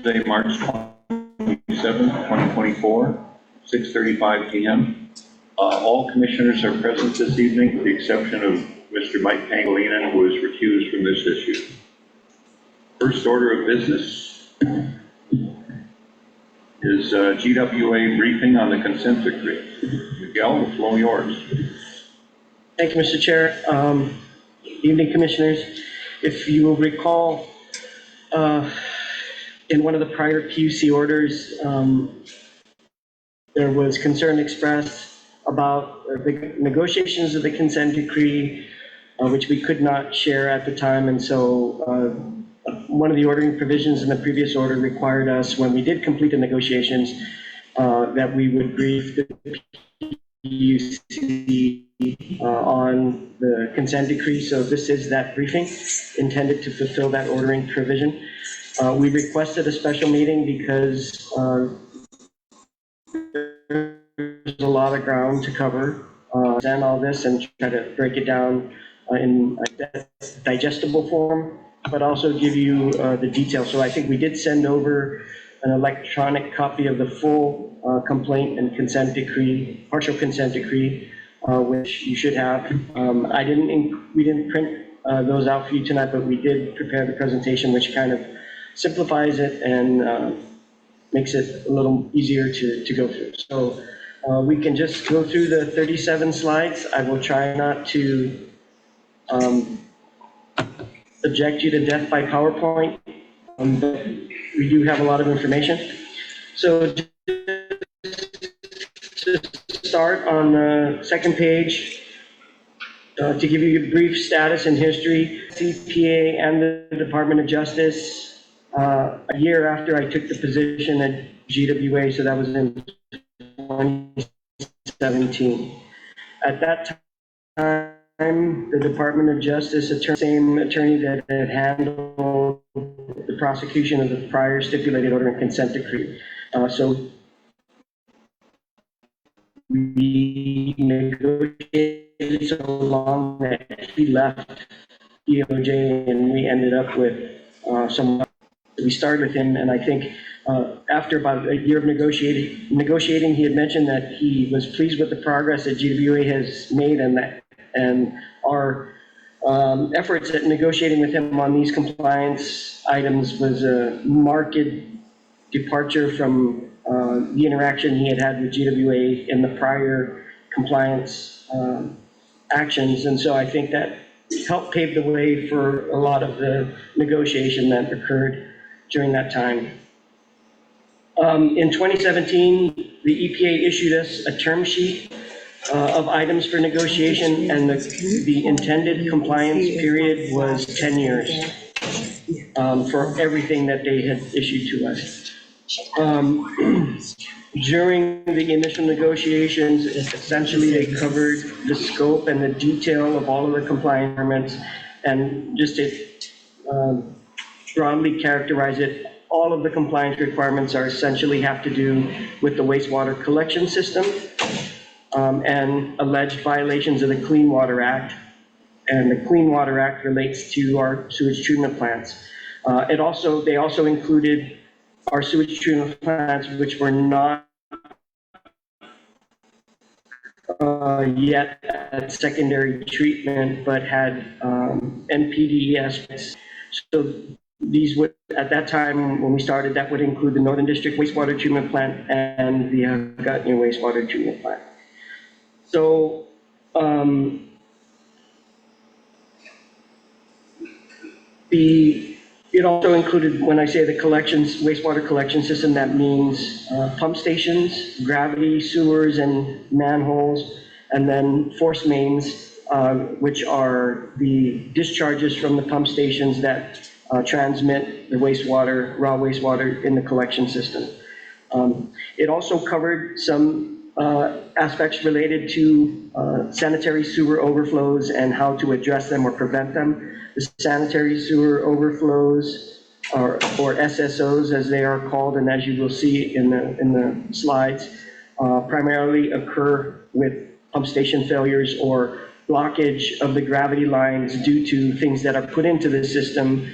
Thursday, March 27, 2024, 6:35 p.m. All commissioners are present this evening, with the exception of Mr. Mike Pangilinan, who is recused from this issue. First order of business is GWA briefing on the consent decree. Miguel, the floor yours. Thank you, Mr. Chair. Evening, Commissioners. If you will recall, in one of the prior PUC orders, there was concern expressed about the negotiations of the consent decree, which we could not share at the time. And so one of the ordering provisions in the previous order required us, when we did complete the negotiations, that we would brief the PUC on the consent decree. So this is that briefing intended to fulfill that ordering provision. We requested a special meeting because there's a lot of ground to cover and all this, and try to break it down in a digestible form, but also give you the details. So I think we did send over an electronic copy of the full complaint and consent decree, partial consent decree, which you should have. We didn't print those out for you tonight, but we did prepare the presentation, which kind of simplifies it and makes it a little easier to go through. So we can just go through the 37 slides. I will try not to subject you to death by PowerPoint, but we do have a lot of information. So to start on the second page, to give you a brief status and history, CPA and the Department of Justice, a year after I took the position at GWA, so that was in 2017. At that time, the Department of Justice same attorney that had handled the prosecution of the prior stipulated order and consent decree. So we negotiated so long that he left DOJ, and we ended up with some. We started with him, and I think after about a year of negotiating, he had mentioned that he was pleased with the progress that GWA has made, and our efforts at negotiating with him on these compliance items was a marked departure from the interaction he had had with GWA in the prior compliance actions. And so I think that helped pave the way for a lot of the negotiation that occurred during that time. In 2017, the EPA issued us a term sheet of items for negotiation, and the intended compliance period was 10 years for everything that they had issued to us. During the initial negotiations, essentially they covered the scope and the detail of all of the compliance requirements, and just to broadly characterize it, all of the compliance requirements are essentially have to do with the wastewater collection system and alleged violations of the Clean Water Act. And the Clean Water Act relates to our sewage treatment plants. They also included our sewage treatment plants, which were not yet at secondary treatment, but had NPDE aspects. So these would, at that time when we started, that would include the Northern District Wastewater Treatment Plant and the Gutney Wastewater Treatment Plant. So it also included, when I say the wastewater collection system, that means pump stations, gravity, sewers, and manholes, and then force mains, which are the discharges from the pump stations that transmit the wastewater, raw wastewater in the collection system. It also covered some aspects related to sanitary sewer overflows and how to address them or prevent them. The sanitary sewer overflows, or SSOs as they are called, and as you will see in the slides, primarily occur with pump station failures or blockage of the gravity lines due to things that are put into the system,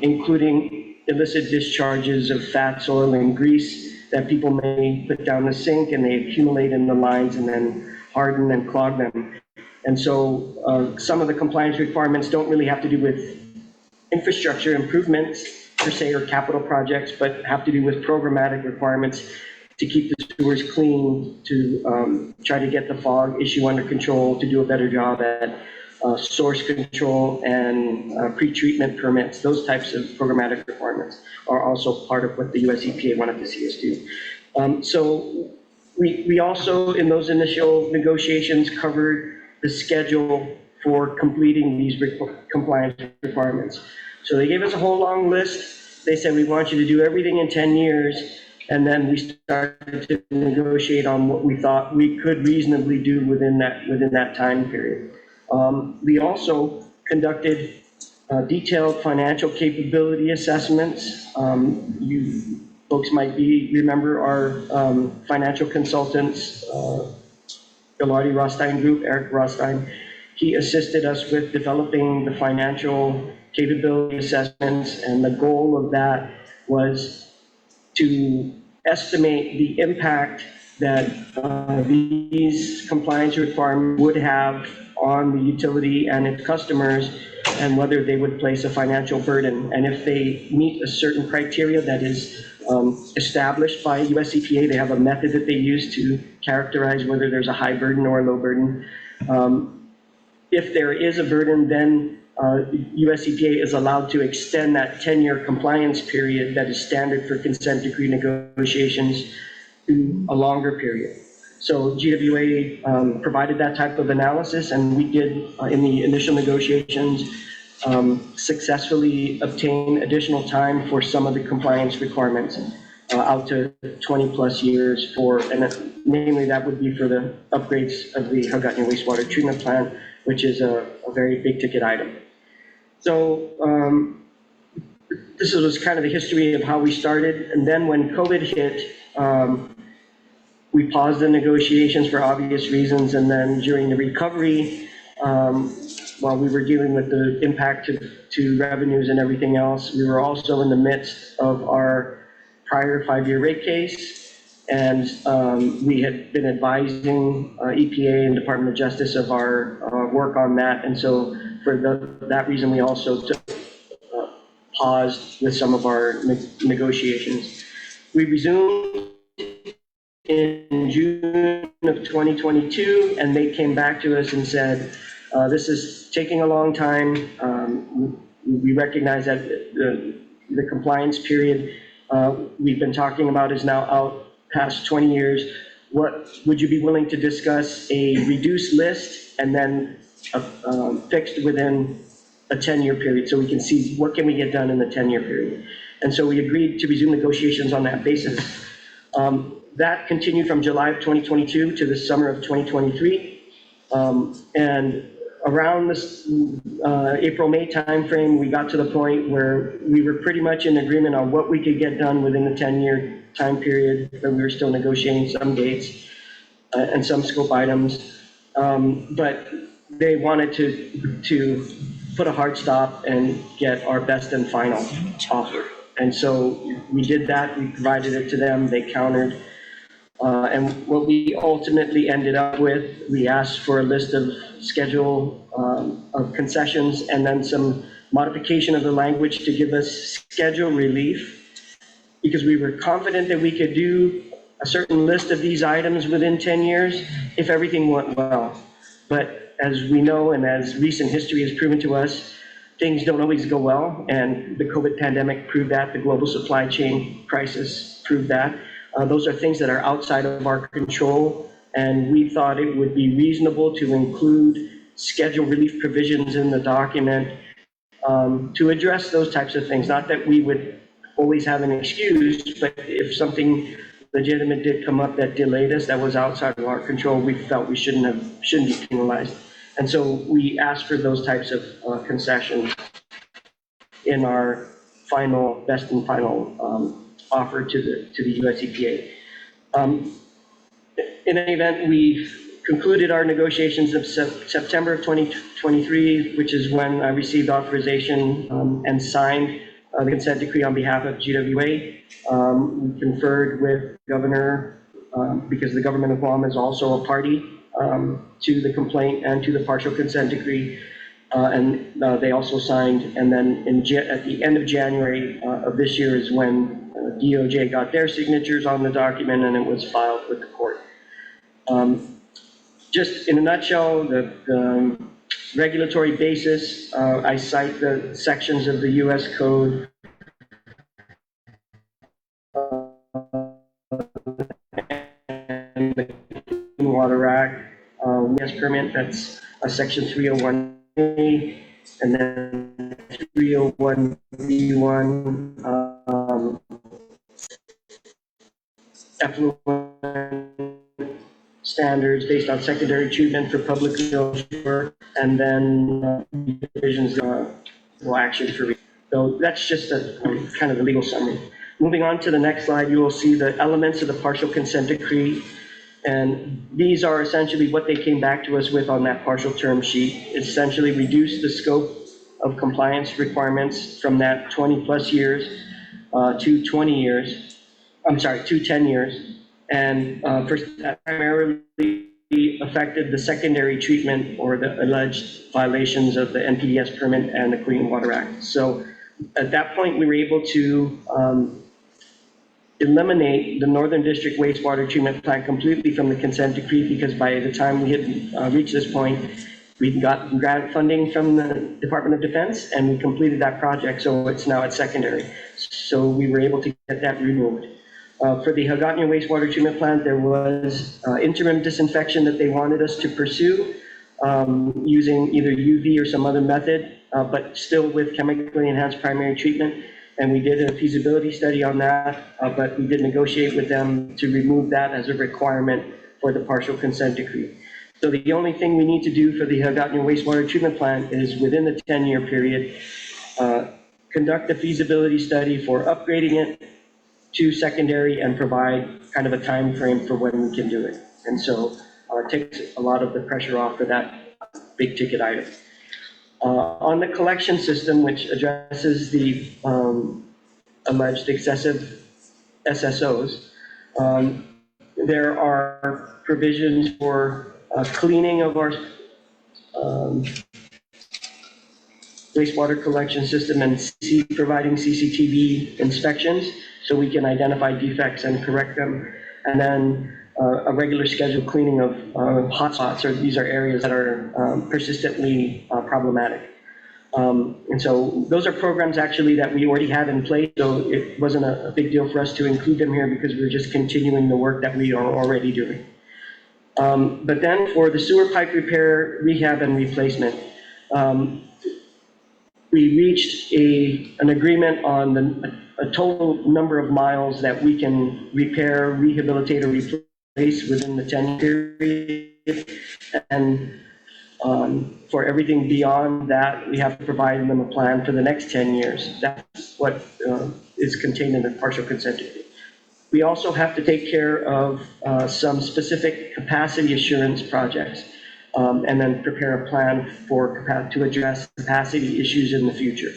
including illicit discharges of fats, oil, and grease that people may put down the sink, and they accumulate in the lines and then harden and clog them. And so some of the compliance requirements don't really have to do with infrastructure improvements per se or capital projects, but have to do with programmatic requirements to keep the sewers clean, to try to get the fog issue under control, to do a better job at source control and pre-treatment permits. Those types of programmatic requirements are also part of what the US EPA wanted to see us do. So we also, in those initial negotiations, covered the schedule for completing these compliance requirements. So they gave us a whole long list. They said, we want you to do everything in 10 years. And then we started to negotiate on what we thought we could reasonably do within that time period. We also conducted detailed financial capability assessments. You folks might remember our financial consultants, Galati Rostein Group, Eric Rostein. He assisted us with developing the financial capability assessments, and the goal of that was to estimate the impact that these compliance requirements would have on the utility and its customers, and whether they would place a financial burden. And if they meet a certain criteria that is established by US EPA, they have a method that they use to characterize whether there's a high burden or a low burden. If there is a burden, then US EPA is allowed to extend that 10-year compliance period that is standard for consent decree negotiations to a longer period. So GWA provided that type of analysis, and we did, in the initial negotiations, successfully obtain additional time for some of the compliance requirements out to 20 plus years and namely that would be for the upgrades of the Hagåtña wastewater treatment plant, which is a very big ticket item. So this was kind of the history of how we started. And then when COVID hit, we paused the negotiations for obvious reasons. And then during the recovery, while we were dealing with the impact to revenues and everything else, we were also in the midst of our prior 5-year rate case. And we had been advising EPA and Department of Justice of our work on that. And so for that reason, we also paused with some of our negotiations. We resumed in June of 2022, and they came back to us and said, this is taking a long time. We recognize that the compliance period we've been talking about is now out past 20 years. What would you be willing to discuss a reduced list and then fixed within a 10-year period, so we can see what can we get done in the 10-year period? And so we agreed to resume negotiations on that basis. That continued from July of 2022 to the summer of 2023. And around this April-May timeframe, we got to the point where we were pretty much in agreement on what we could get done within the 10-year time period, but we were still negotiating some dates and some scope items. But they wanted to put a hard stop and get our best and final offer. And so we did that, we provided it to them, they countered. And what we ultimately ended up with, we asked for a list of schedule of concessions and then some modification of the language to give us schedule relief, because we were confident that we could do a certain list of these items within 10 years if everything went well. But as we know, and as recent history has proven to us, things don't always go well, and the COVID pandemic proved that, the global supply chain crisis proved that. Those are things that are outside of our control, and we thought it would be reasonable to include schedule relief provisions in the document to address those types of things. Not that we would always have an excuse, but if something legitimate did come up that delayed us, that was outside of our control, we felt we shouldn't be penalized. And so we asked for those types of concessions in our best and final offer to the US EPA. In any event, we concluded our negotiations of September of 2023, which is when I received authorization and signed the consent decree on behalf of GWA. We conferred with Governor, because the government of Guam is also a party to the complaint and to the partial consent decree. And they also signed, and then at the end of January of this year is when DOJ got their signatures on the document and it was filed with the court. Just in a nutshell, the regulatory basis, I cite the sections of the U.S. Code and the Clean Water Act, gas permit, that's section 301A, and then 301B1, effluent standards based on secondary treatment for public work, and then divisions will action for. So that's just kind of the legal summary. Moving on to the next slide, you will see the elements of the partial consent decree. And these are essentially what they came back to us with on that partial term sheet. Essentially reduced the scope of compliance requirements from that 20 plus years to 20 years. I'm sorry, to 10 years. And first, that primarily affected the secondary treatment or the alleged violations of the NPDES permit and the Clean Water Act. So at that point, we were able to eliminate the Northern District wastewater treatment plant completely from the consent decree, because by the time we had reached this point, we got grant funding from the Department of Defense and we completed that project, so it's now at secondary. So we were able to get that removed. For the Hagatna wastewater treatment plant, there was interim disinfection that they wanted us to pursue using either UV or some other method, but still with chemically enhanced primary treatment. And we did a feasibility study on that, but we did negotiate with them to remove that as a requirement for the partial consent decree. So the only thing we need to do for the Hagatna wastewater treatment plant is within the 10-year period, conduct a feasibility study for upgrading it to secondary and provide kind of a time frame for when we can do it. And so it takes a lot of the pressure off for that big ticket item. On the collection system, which addresses the alleged excessive SSOs, there are provisions for cleaning of our wastewater collection system and providing CCTV inspections so we can identify defects and correct them. And then a regular scheduled cleaning of hotspots, or these are areas that are persistently problematic. And so those are programs actually that we already have in place, so it wasn't a big deal for us to include them here because we're just continuing the work that we are already doing. But then for the sewer pipe repair, rehab, and replacement, we reached an agreement on a total number of miles that we can repair, rehabilitate, or replace within the 10-year period. And for everything beyond that, we have to provide them a plan for the next 10 years. That's what is contained in the partial consent decree. We also have to take care of some specific capacity assurance projects, and then prepare a plan to address capacity issues in the future.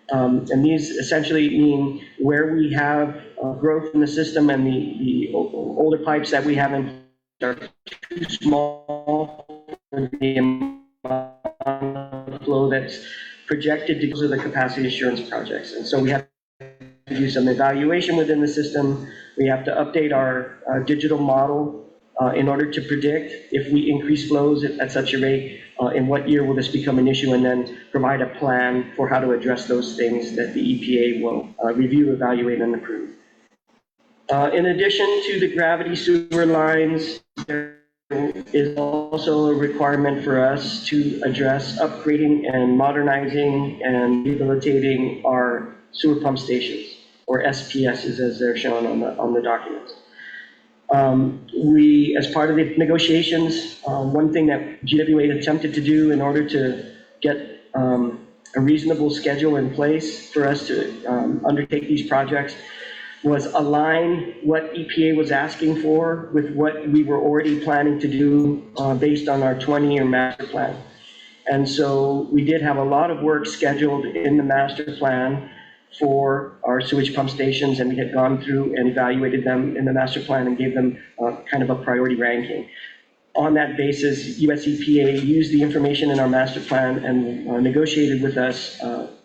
And these essentially mean where we have growth in the system and the older pipes that we have in are too small for the amount of flow that's projected to go to the capacity assurance projects. And so we have to do some evaluation within the system. We have to update our digital model in order to predict if we increase flows at such a rate, in what year will this become an issue, and then provide a plan for how to address those things that the EPA will review, evaluate, and approve. In addition to the gravity sewer lines, there is also a requirement for us to address upgrading and modernizing and rehabilitating our sewer pump stations, or SPSs as they're shown on the documents. We, as part of the negotiations, one thing that GWA attempted to do in order to get a reasonable schedule in place for us to undertake these projects was align what EPA was asking for with what we were already planning to do based on our 20-year master plan. And so we did have a lot of work scheduled in the master plan for our sewage pump stations, and we had gone through and evaluated them in the master plan and gave them kind of a priority ranking. On that basis, US EPA used the information in our master plan and negotiated with us,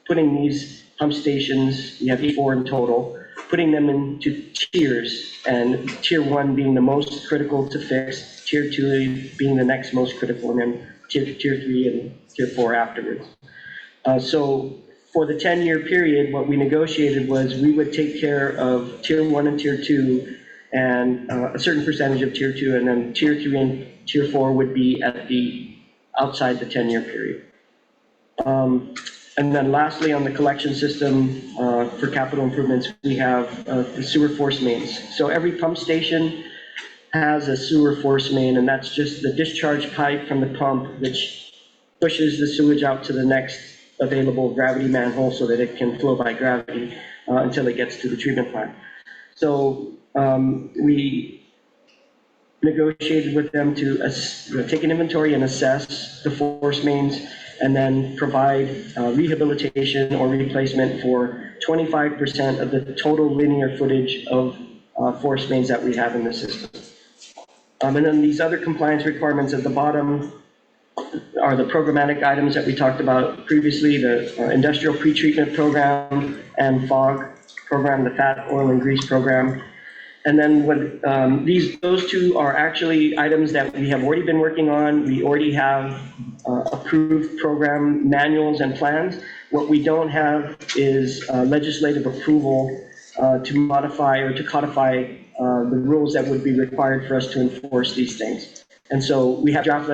putting these pump stations, we have 4 in total, putting them into tiers, and tier 1 being the most critical to fix, tier 2 being the next most critical, and then tier 3 and tier 4 afterwards. So for the 10-year period, what we negotiated was we would take care of tier 1 and tier 2 and a certain percentage of tier 2, and then tier 3 and tier 4 would be at the outside the 10-year period. And then lastly, on the collection system for capital improvements, we have the sewer force mains. So every pump station has a sewer force main, and that's just the discharge pipe from the pump which pushes the sewage out to the next available gravity manhole so that it can flow by gravity until it gets to the treatment plant. So we negotiated with them to take an inventory and assess the force mains, and then provide rehabilitation or replacement for 25% of the total linear footage of force mains that we have in the system. And then these other compliance requirements at the bottom are the programmatic items that we talked about previously, the industrial pretreatment program and FOG program, the fat, oil, and grease program. And then when those two are actually items that we have already been working on. We already have approved program manuals and plans. What we don't have is legislative approval to modify or to codify the rules that would be required for us to enforce these things. And so we have draft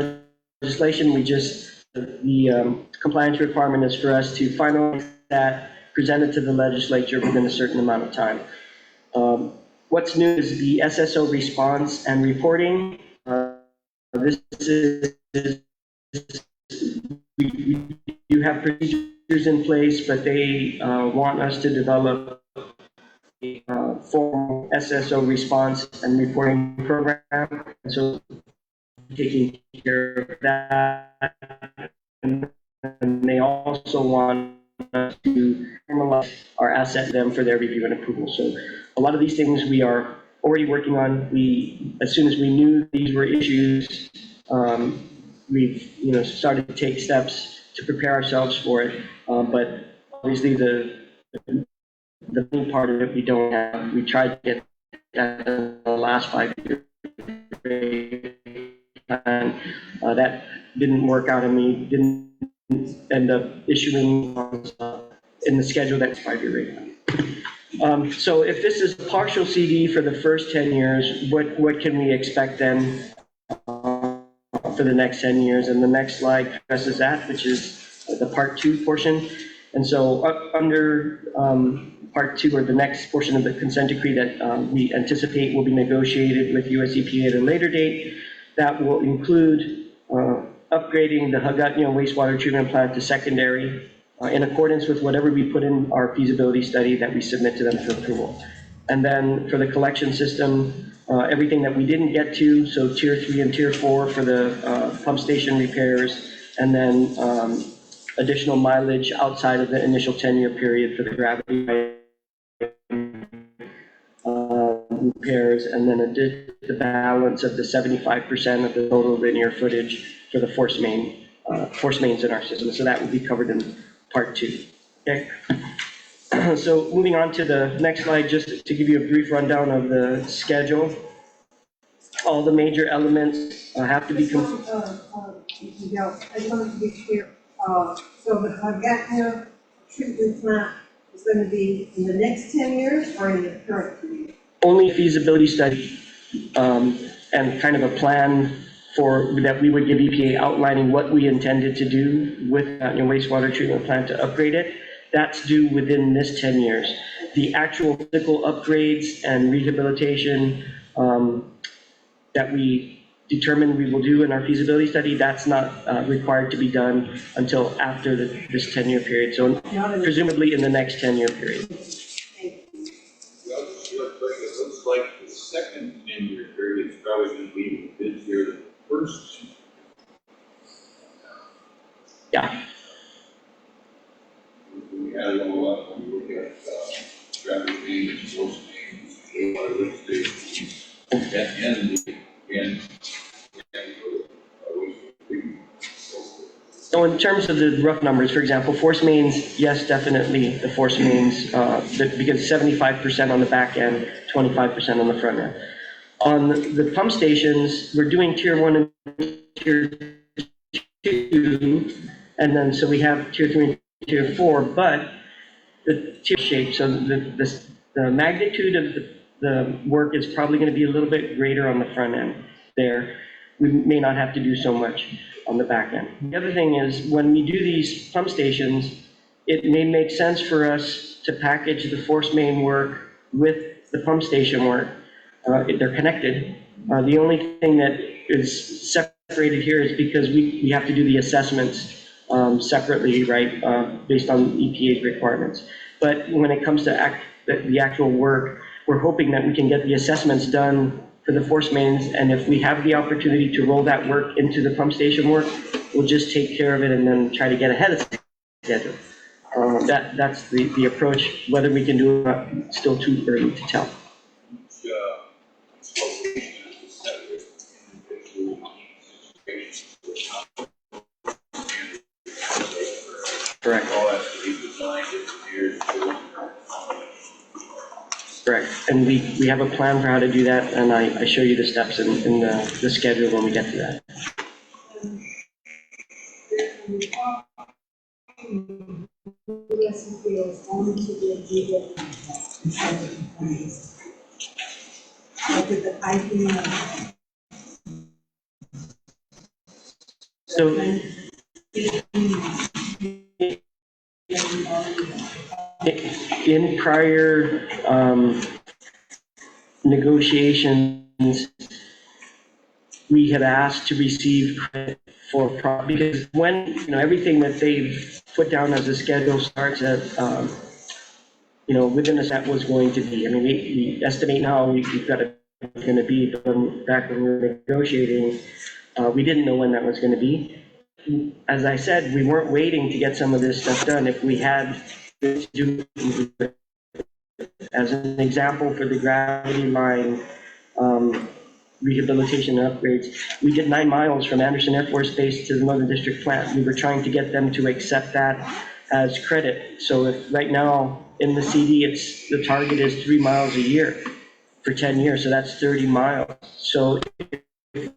legislation. The compliance requirement is for us to finalize that, present it to the legislature within a certain amount of time. What's new is the SSO response and reporting. This is, we do have procedures in place, but they want us to develop a formal SSO response and reporting program. And so taking care of that. And they also want us to formalize our asset to them for their review and approval. So a lot of these things we are already working on. As soon as we knew these were issues, we've started to take steps to prepare ourselves for it. But obviously the main part of it we don't have. We tried to get that in the last 5 years, and that didn't work out, and we didn't end up issuing in the schedule that's 5-year rate. So if this is partial CD for the first 10 years, what can we expect then for the next 10 years? And the next slide addresses that, which is the part 2 portion. And so under part 2, or the next portion of the consent decree that we anticipate will be negotiated with US EPA at a later date, that will include upgrading the Hagåtña wastewater treatment plant to secondary in accordance with whatever we put in our feasibility study that we submit to them for approval. And then for the collection system, everything that we didn't get to, so tier 3 and tier 4 for the pump station repairs, and then additional mileage outside of the initial 10-year period for the gravity repairs, and then the balance of the 75% of the total linear footage for the force mains in our system. So that will be covered in part 2. Okay. So moving on to the next slide, just to give you a brief rundown of the schedule. All the major elements have to be completed. I just wanted to be clear. So the Hagåtña treatment plant is going to be in the next 10 years or in the current year? Only feasibility study and kind of a plan for that we would give EPA outlining what we intended to do with wastewater treatment plant to upgrade it. That's due within this 10 years. The actual physical upgrades and rehabilitation that we determined we will do in our feasibility study, that's not required to be done until after this 10-year period. So presumably in the next 10-year period. Well, just real quick, it looks like the second 10-year period is probably going to be this year than the first. Yeah. We had a little up when we look at in terms of the rough numbers, for example, force mains, yes, definitely the force mains, because 75% on the back end, 25% on the front end. On the pump stations, we're doing tier 1 and tier 2, and then so we have tier 3 and tier 4, but the tier shape, so the magnitude of the work is probably going to be a little bit greater on the front end there. We may not have to do so much on the back end. The other thing is, when we do these pump stations, it may make sense for us to package the force main work with the pump station work. They're connected. The only thing that is separated here is because we have to do the assessments separately, right, based on EPA's requirements. But when it comes to the actual work, we're hoping that we can get the assessments done for the force mains, and if we have the opportunity to roll that work into the pump station work, we'll just take care of it and then try to get ahead of schedule. That's the approach. Whether we can do it, still too early to tell. Correct. All has to be designed, engineered, Correct. And we have a plan for how to do that, and I show you the steps in the schedule when we get to that. Yes, feels only to be a legal like with the piping. So in prior negotiations, we had asked to receive credit for because when everything that they've put down as a schedule starts at within a set was going to be. I mean, we estimate now we've got it going to be, but back when we were negotiating, we didn't know when that was going to be. As I said, we weren't waiting to get some of this stuff done. If we had to do, as an example, for the gravity line rehabilitation and upgrades, we did 9 miles from Anderson Air Force Base to the Northern District plant. We were trying to get them to accept that as credit. So if right now in the CD, the target is 3 miles a year for 10 years, so that's 30 miles. So if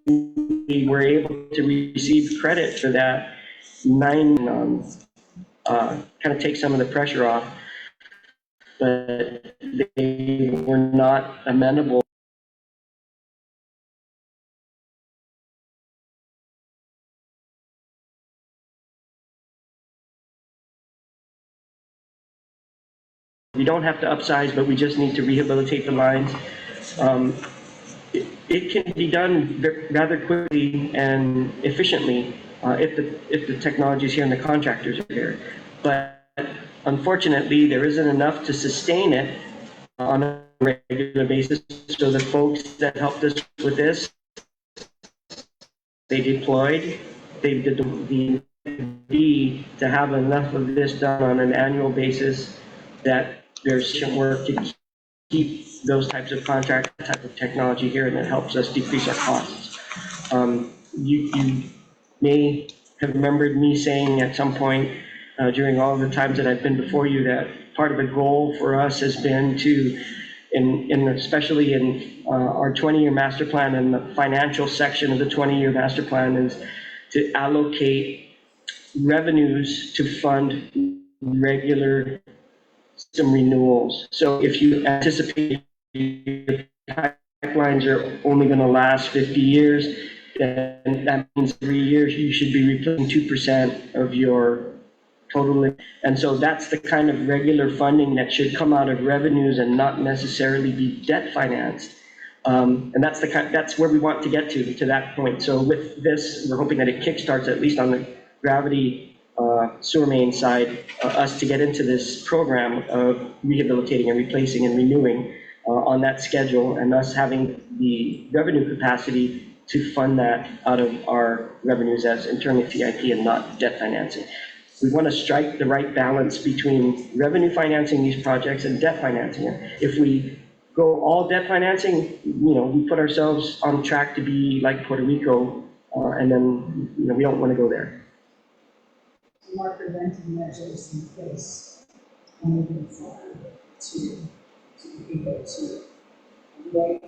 we were able to receive credit for that, 9 kind of take some of the pressure off, but they were not amenable. We don't have to upsize, but we just need to rehabilitate the lines. It can be done rather quickly and efficiently if the technology is here and the contractors are here. But unfortunately, there isn't enough to sustain it on a regular basis. So the folks that helped us with this, they deployed, they did the to have enough of this done on an annual basis that there's sufficient work to keep those types of contract, type of technology here, and it helps us decrease our costs. You may have remembered me saying at some point during all the times that I've been before you that part of the goal for us has been to, especially in our 20-year master plan and the financial section of the 20-year master plan, is to allocate revenues to fund regular system renewals. So if you anticipate your pipelines are only going to last 50 years, then that means 3 years you should be replacing 2% of your total. And so that's the kind of regular funding that should come out of revenues and not necessarily be debt financed. And that's where we want to get to that point. So with this, we're hoping that it kickstarts, at least on the gravity sewer main side, us to get into this program of rehabilitating and replacing and renewing on that schedule, and us having the revenue capacity to fund that out of our revenues as internal CIP and not debt financing. We want to strike the right balance between revenue financing these projects and debt financing it. If we go all debt financing, we put ourselves on track to be like Puerto Rico, and then we don't want to go there. more preventive measures in place moving forward to be able to avoid.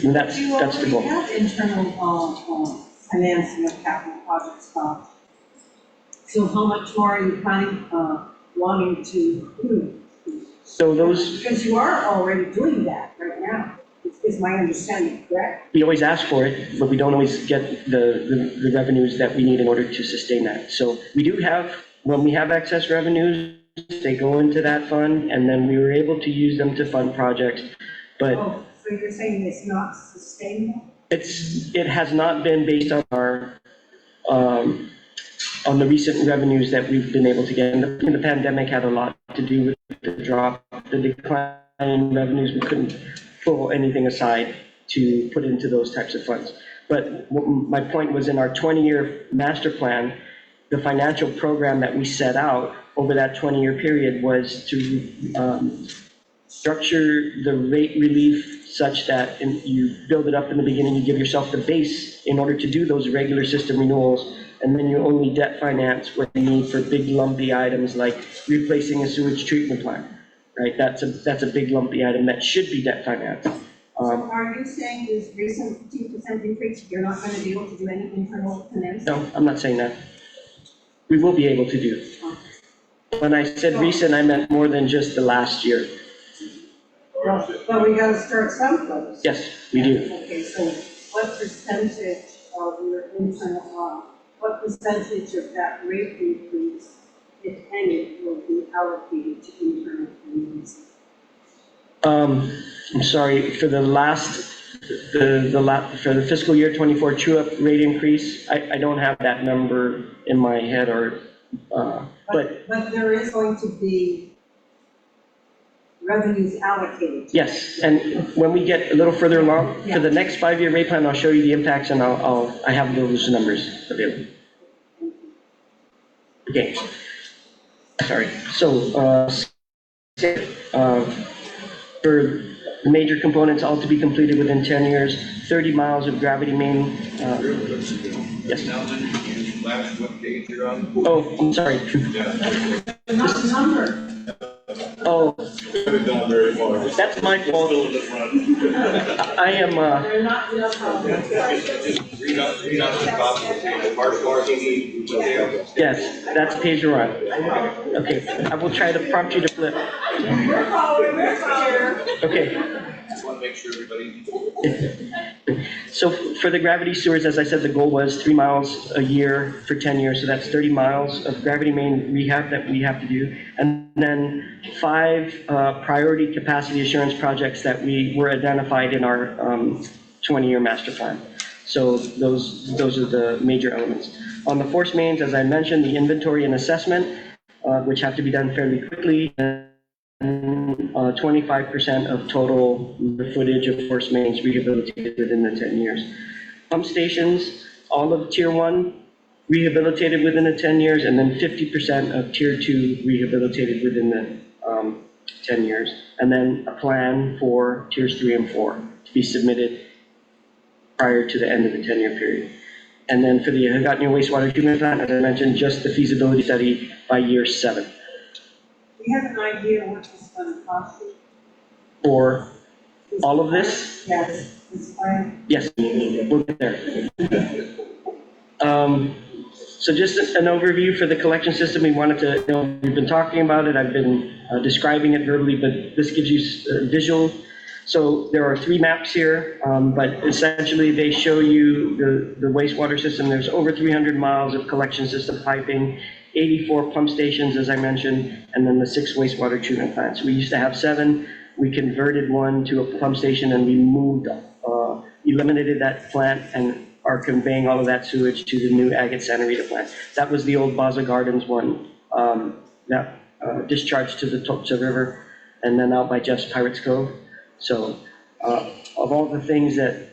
And that's the goal. You already have internal financing of capital projects. So how much more are you planning, wanting to do? So those, Because you are already doing that right now, is my understanding, correct? we always ask for it, but we don't always get the revenues that we need in order to sustain that. So we do have, when we have excess revenues, they go into that fund, and then we were able to use them to fund projects. But Oh, so you're saying it's not sustainable? it has not been based on our, on the recent revenues that we've been able to get. And the pandemic had a lot to do with the drop, the decline in revenues. We couldn't pull anything aside to put into those types of funds. But my point was, in our 20-year master plan, the financial program that we set out over that 20-year period was to structure the rate relief such that you build it up in the beginning, you give yourself the base in order to do those regular system renewals, and then you only debt finance what you need for big lumpy items like replacing a sewage treatment plant, right? That's a big lumpy item that should be debt financed. So are you saying this recent 2% increase, you're not going to be able to do any internal financing? No, I'm not saying that. We will be able to do. When I said recent, I meant more than just the last year. Well, but we got to start someplace. Yes, we do. Okay, so what percentage of your internal, what percentage of that rate increase, if any, will be allocated to internal financing? I'm sorry, for the for the fiscal year 24 true-up rate increase, I don't have that number in my head, or, but But there is going to be revenues allocated. yes, and when we get a little further along, for the next 5-year rate plan, I'll show you the impacts, and I have those numbers available. Okay, sorry, so, for the major components, all to be completed within 10 years, 30 miles of gravity main, yes. Now, Lynn, you flash what page you're on? Oh, I'm sorry. Not the number. Oh, Haven't gone very far. that's my fault. I am, They're not enough. Read out the top of the page, parking, details. yes, that's page you're on. Okay, I will try to prompt you to flip. We're following, Okay. Just want to make sure everybody. So for the gravity sewers, as I said, the goal was 3 miles a year for 10 years. So that's 30 miles of gravity main rehab that we have to do. And then 5 priority capacity assurance projects that we were identified in our 20-year master plan. So those are the major elements. On the force mains, as I mentioned, the inventory and assessment, which have to be done fairly quickly. 25% of total footage of force mains rehabilitated within the 10 years. Pump stations, all of Tier 1 rehabilitated within the 10 years, and then 50% of Tier 2 rehabilitated within the 10 years. And then a plan for Tiers 3 and 4 to be submitted prior to the end of the 10-year period. And then for the Higatnia wastewater treatment plant, as I mentioned, just the feasibility study by year 7. Do you have an idea what this is going to cost you? For all of this? Yes, this plan. Yes, we'll get there. So just an overview for the collection system. We wanted to, you know, we've been talking about it. I've been describing it verbally, but this gives you a visual. So there are 3 maps here, but essentially they show you the wastewater system. There's over 300 miles of collection system piping, 84 pump stations, as I mentioned, and then the 6 wastewater treatment plants. We used to have 7. We converted 1 to a pump station, and we moved, eliminated that plant and are conveying all of that sewage to the new Agate Santa Rita plant. That was the old Baza Gardens one that discharged to the river, and then out by Jeff's Pirates Cove. So of all the things that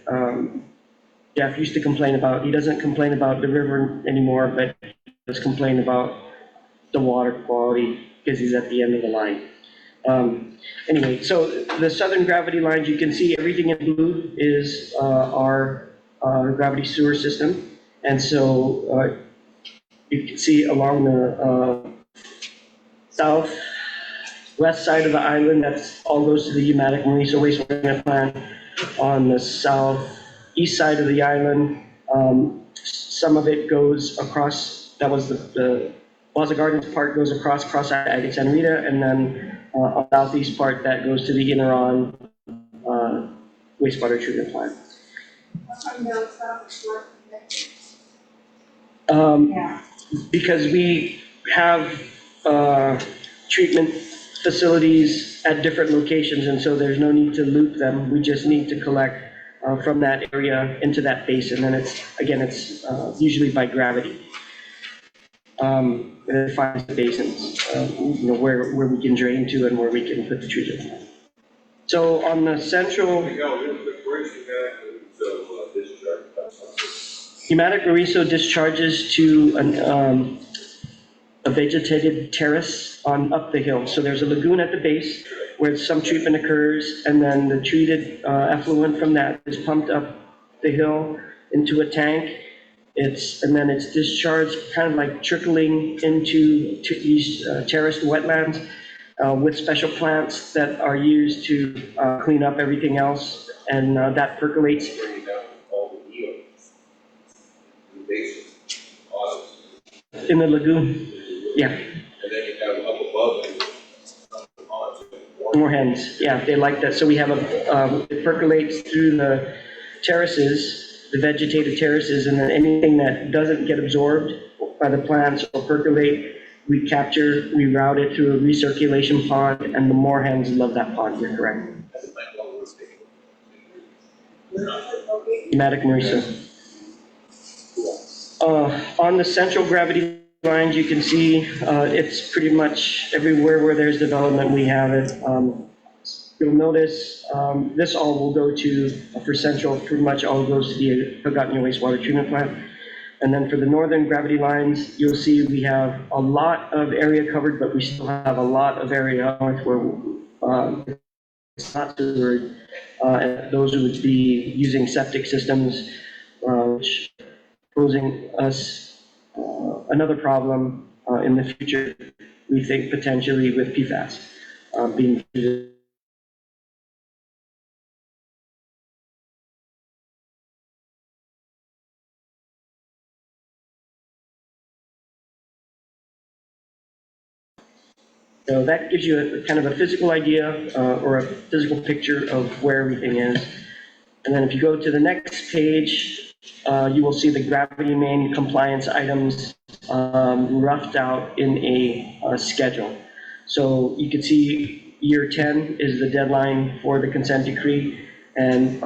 Jeff used to complain about, he doesn't complain about the river anymore, but he does complain about the water quality because he's at the end of the line. Anyway, so the southern gravity lines, you can see everything in blue is our gravity sewer system. And so you can see along the southwest side of the island, that's all goes to the Umatic Marisa wastewater treatment plant. On the southeast side of the island, some of it goes across, that was the Plaza Gardens part goes across Agate San Rita, and then on the southeast part, that goes to the Inaron wastewater treatment plant. I'm down south, short, Um, Because we have treatment facilities at different locations, and so there's no need to loop them. We just need to collect from that area into that basin, and it's usually by gravity. And it defines the basins, where we can drain to and where we can put the treatment plant. So on the central, Pneumatic Mariso discharges to a vegetated terrace on up the hill. So there's a lagoon at the base where some treatment occurs, and then the treated effluent from that is pumped up the hill into a tank. And then it's discharged, kind of like trickling into these terraced wetlands with special plants that are used to clean up everything else, and that percolates. In the lagoon, yeah. And then you have up above it, More hens, yeah, they like that. So we have it percolates through the terraces, the vegetated terraces, and then anything that doesn't get absorbed by the plants or percolate, we capture, we route it through a recirculation pond, and the moorhens love that pond, you're correct. Pneumatic Marisa. On the central gravity lines, you can see it's pretty much everywhere where there's development, we have it. You'll notice this all will go to, for central, pretty much all goes to the Pagatan wastewater treatment plant. And then for the northern gravity lines, you'll see we have a lot of area covered, but we still have a lot of area north where it's not sewered. Those would be using septic systems, which posing us another problem in the future, we think potentially with PFAS being treated. So that gives you a kind of a physical idea or a physical picture of where everything is. And then if you go to the next page, you will see the gravity main compliance items roughed out in a schedule. So you can see year 10 is the deadline for the consent decree, and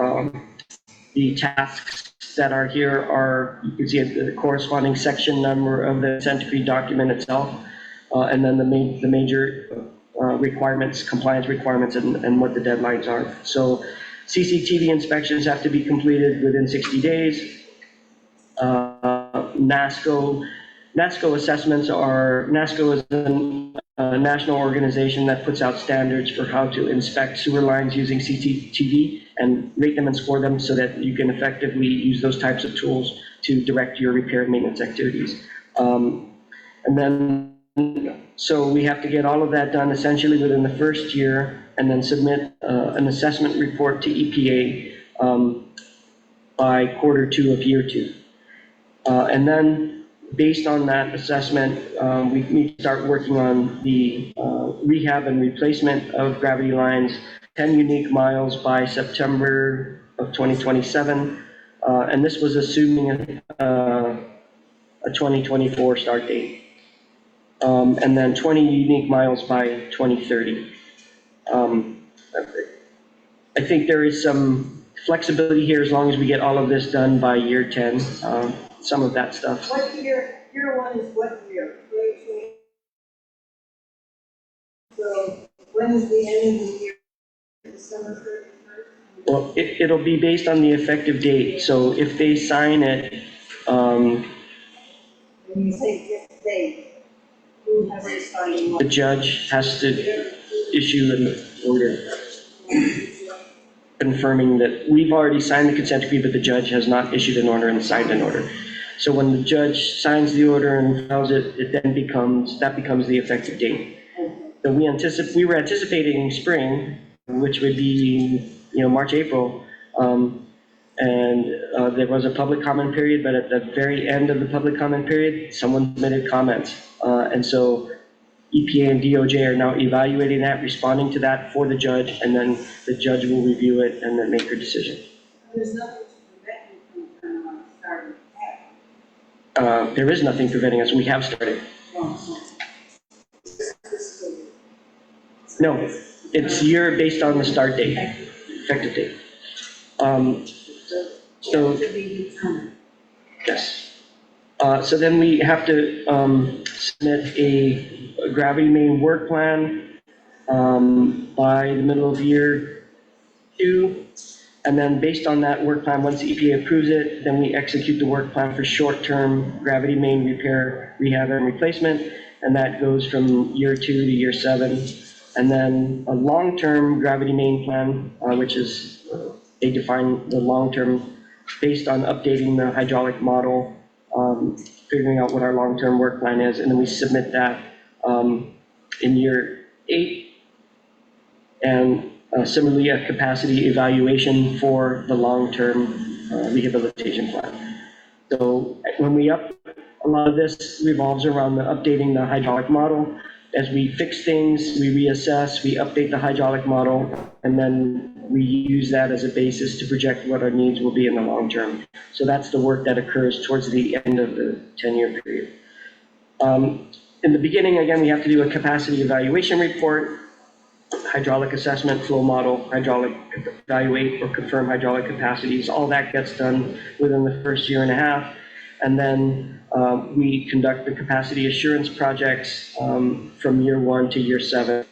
the tasks that are here are, you can see the corresponding section number of the consent decree document itself, and then the major requirements, compliance requirements, and what the deadlines are. So CCTV inspections have to be completed within 60 days. NASCO assessments are, NASCO is a national organization that puts out standards for how to inspect sewer lines using CCTV and rate them and score them so that you can effectively use those types of tools to direct your repair and maintenance activities. And then, so we have to get all of that done essentially within the first year, and then submit an assessment report to EPA by Q2 of year 2. And then based on that assessment, we need to start working on the rehab and replacement of gravity lines, 10 unique miles by September of 2027. And this was assuming a 2024 start date. And then 20 unique miles by 2030. I think there is some flexibility here as long as we get all of this done by year 10, some of that stuff. What year 1 is what year? 2020? So when is the end of the year? December 31st? Well, it'll be based on the effective date. So if they sign it, When you say this date, who has to sign the what? judge has to issue an order confirming that we've already signed the consent decree, but the judge has not issued an order and signed an order. So when the judge signs the order and files it, that becomes the effective date. So we were anticipating spring, which would be, March, April. And there was a public comment period, but at the very end of the public comment period, someone submitted comments. And so EPA and DOJ are now evaluating that, responding to that for the judge, and then the judge will review it and then make her decision. There's nothing to prevent you from turning on starting at. There is nothing preventing us. We have started. No, it's year based on the start date, effective date. So, To be determined. yes. So then we have to submit a gravity main work plan by the middle of year 2. And then based on that work plan, once the EPA approves it, then we execute the work plan for short-term gravity main repair, rehab, and replacement. And that goes from year 2 to year 7. And then a long-term gravity main plan, which is, they define the long-term based on updating the hydraulic model, figuring out what our long-term work plan is, and then we submit that in year 8. And similarly, a capacity evaluation for the long-term rehabilitation plan. So when we up, a lot of this revolves around updating the hydraulic model. As we fix things, we reassess, we update the hydraulic model, and then we use that as a basis to project what our needs will be in the long term. So that's the work that occurs towards the end of the 10-year period. In the beginning, again, we have to do a capacity evaluation report, hydraulic assessment, flow model, hydraulic evaluate or confirm hydraulic capacities. All that gets done within the first year and a half. And then we conduct the capacity assurance projects from year 1 to year 7.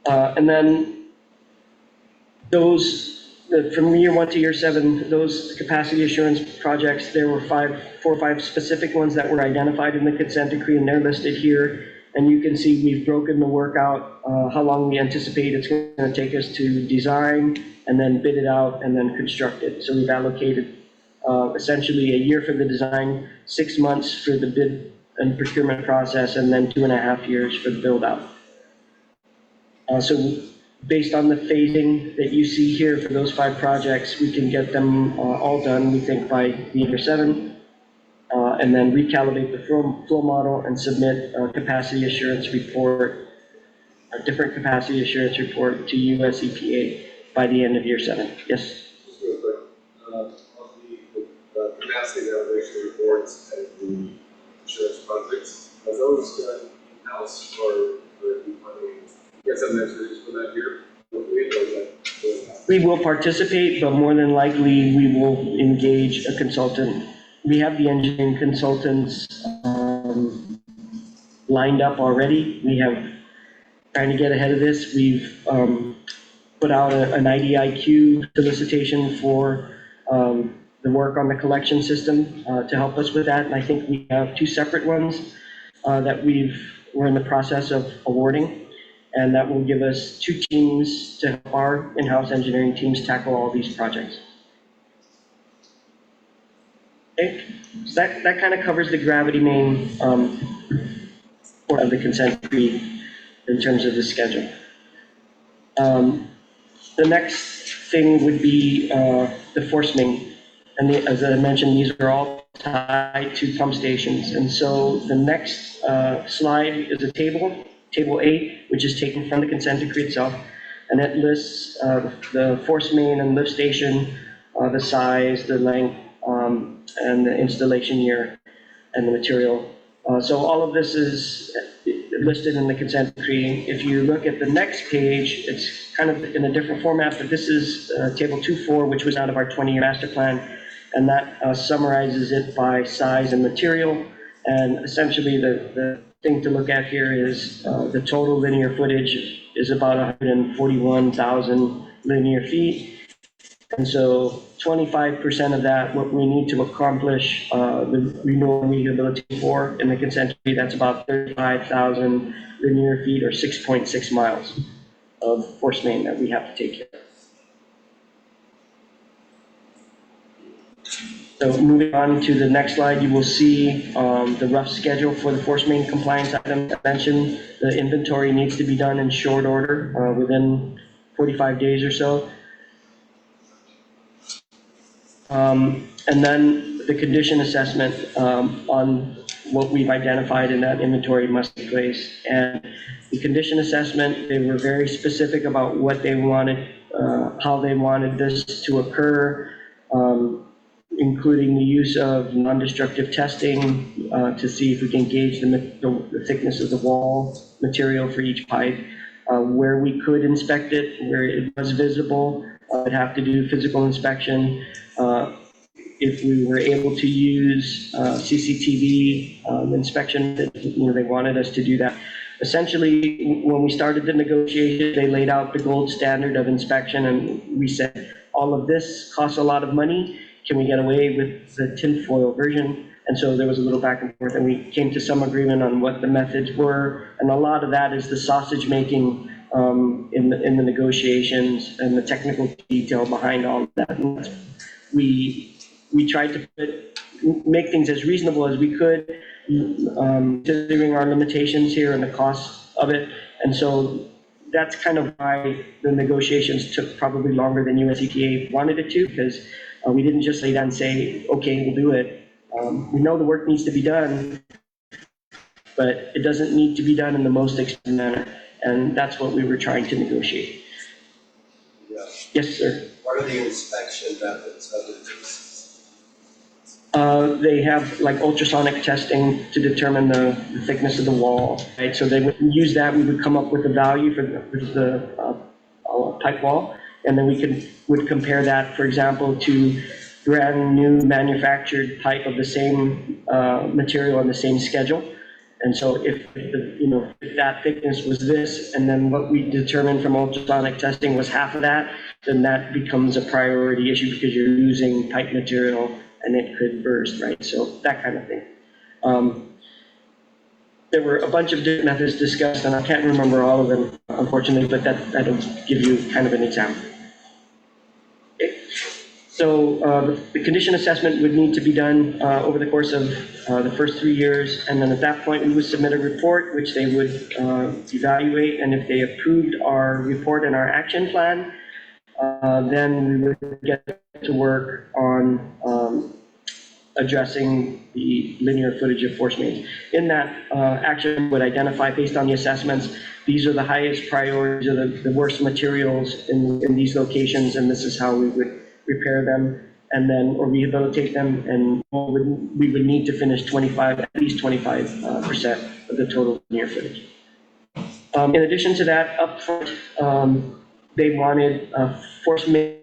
And then from year 1 to year 7, those capacity assurance projects, there were 4 or 5 specific ones that were identified in the consent decree, and they're listed here. And you can see we've broken the work out, how long we anticipate it's going to take us to design and then bid it out and then construct it. So we've allocated essentially a year for the design, 6 months for the bid and procurement process, and then 2.5 years for the build out. So based on the phasing that you see here for those 5 projects, we can get them all done, we think, by the year 7. And then recalibrate the flow model and submit a capacity assurance report, a different capacity assurance report to US EPA by the end of year 7. Yes? Just real quick, on the capacity evaluation reports and the insurance projects, are those done in-house or are you funding? Yes, I'm actually just put that here. We will participate, but more than likely we will engage a consultant. We have the engineering consultants lined up already. We have, trying to get ahead of this, we've put out an IDIQ solicitation for the work on the collection system to help us with that. And I think we have 2 separate ones that we're in the process of awarding. And that will give us 2 teams to help our in-house engineering teams tackle all these projects. Okay, so that kind of covers the gravity main part of the consent decree in terms of the schedule. The next thing would be the force main. And as I mentioned, these are all tied to pump stations. And so the next slide is a table 8, which is taken from the consent decree itself. And it lists the force main and lift station, the size, the length, and the installation year and the material. So all of this is listed in the consent decree. If you look at the next page, it's kind of in a different format, but this is table 2.4, which was out of our 20-year master plan, and that summarizes it by size and material. And essentially the thing to look at here is the total linear footage is about 141,000 linear feet. And so 25% of that, what we need to accomplish the renewal and rehabilitation for in the consent decree, that's about 35,000 linear feet or 6.6 miles of force main that we have to take care of. So moving on to the next slide, you will see the rough schedule for the force main compliance items. I mentioned the inventory needs to be done in short order within 45 days or so. And then the condition assessment on what we've identified in that inventory must be placed. And the condition assessment, they were very specific about what they wanted, how they wanted this to occur, including the use of non-destructive testing to see if we can gauge the thickness of the wall material for each pipe. Where we could inspect it, where it was visible, would have to do physical inspection. If we were able to use CCTV inspection, they wanted us to do that. Essentially, when we started the negotiation, they laid out the gold standard of inspection, and we said, all of this costs a lot of money. Can we get away with the tinfoil version? And so there was a little back and forth, and we came to some agreement on what the methods were. And a lot of that is the sausage making in the negotiations and the technical detail behind all of that. And we tried to make things as reasonable as we could, considering our limitations here and the cost of it. And so that's kind of why the negotiations took probably longer than US EPA wanted it to, because we didn't just lay down and say, okay, we'll do it. We know the work needs to be done, but it doesn't need to be done in the most expensive manner. And that's what we were trying to negotiate. Yeah. Yes, sir. What are the inspection methods of it? They have like ultrasonic testing to determine the thickness of the wall, right? So they would use that. We would come up with a value for the pipe wall, and then we would compare that, for example, to brand new manufactured pipe of the same material on the same schedule. And so if that thickness was this, and then what we determined from ultrasonic testing was half of that, then that becomes a priority issue because you're using pipe material and it could burst, right? So that kind of thing. There were a bunch of different methods discussed, and I can't remember all of them, unfortunately, but that'll give you kind of an example. Okay. So the condition assessment would need to be done over the course of the first 3 years, and then at that point we would submit a report which they would evaluate, and if they approved our report and our action plan, then we would get to work on addressing the linear footage of force mains. In that action would identify, based on the assessments, these are the highest priorities, or the worst materials in these locations, and this is how we would repair them and then or rehabilitate them, and we would need to finish at least 25% of the total linear footage. In addition to that, up front, they wanted force main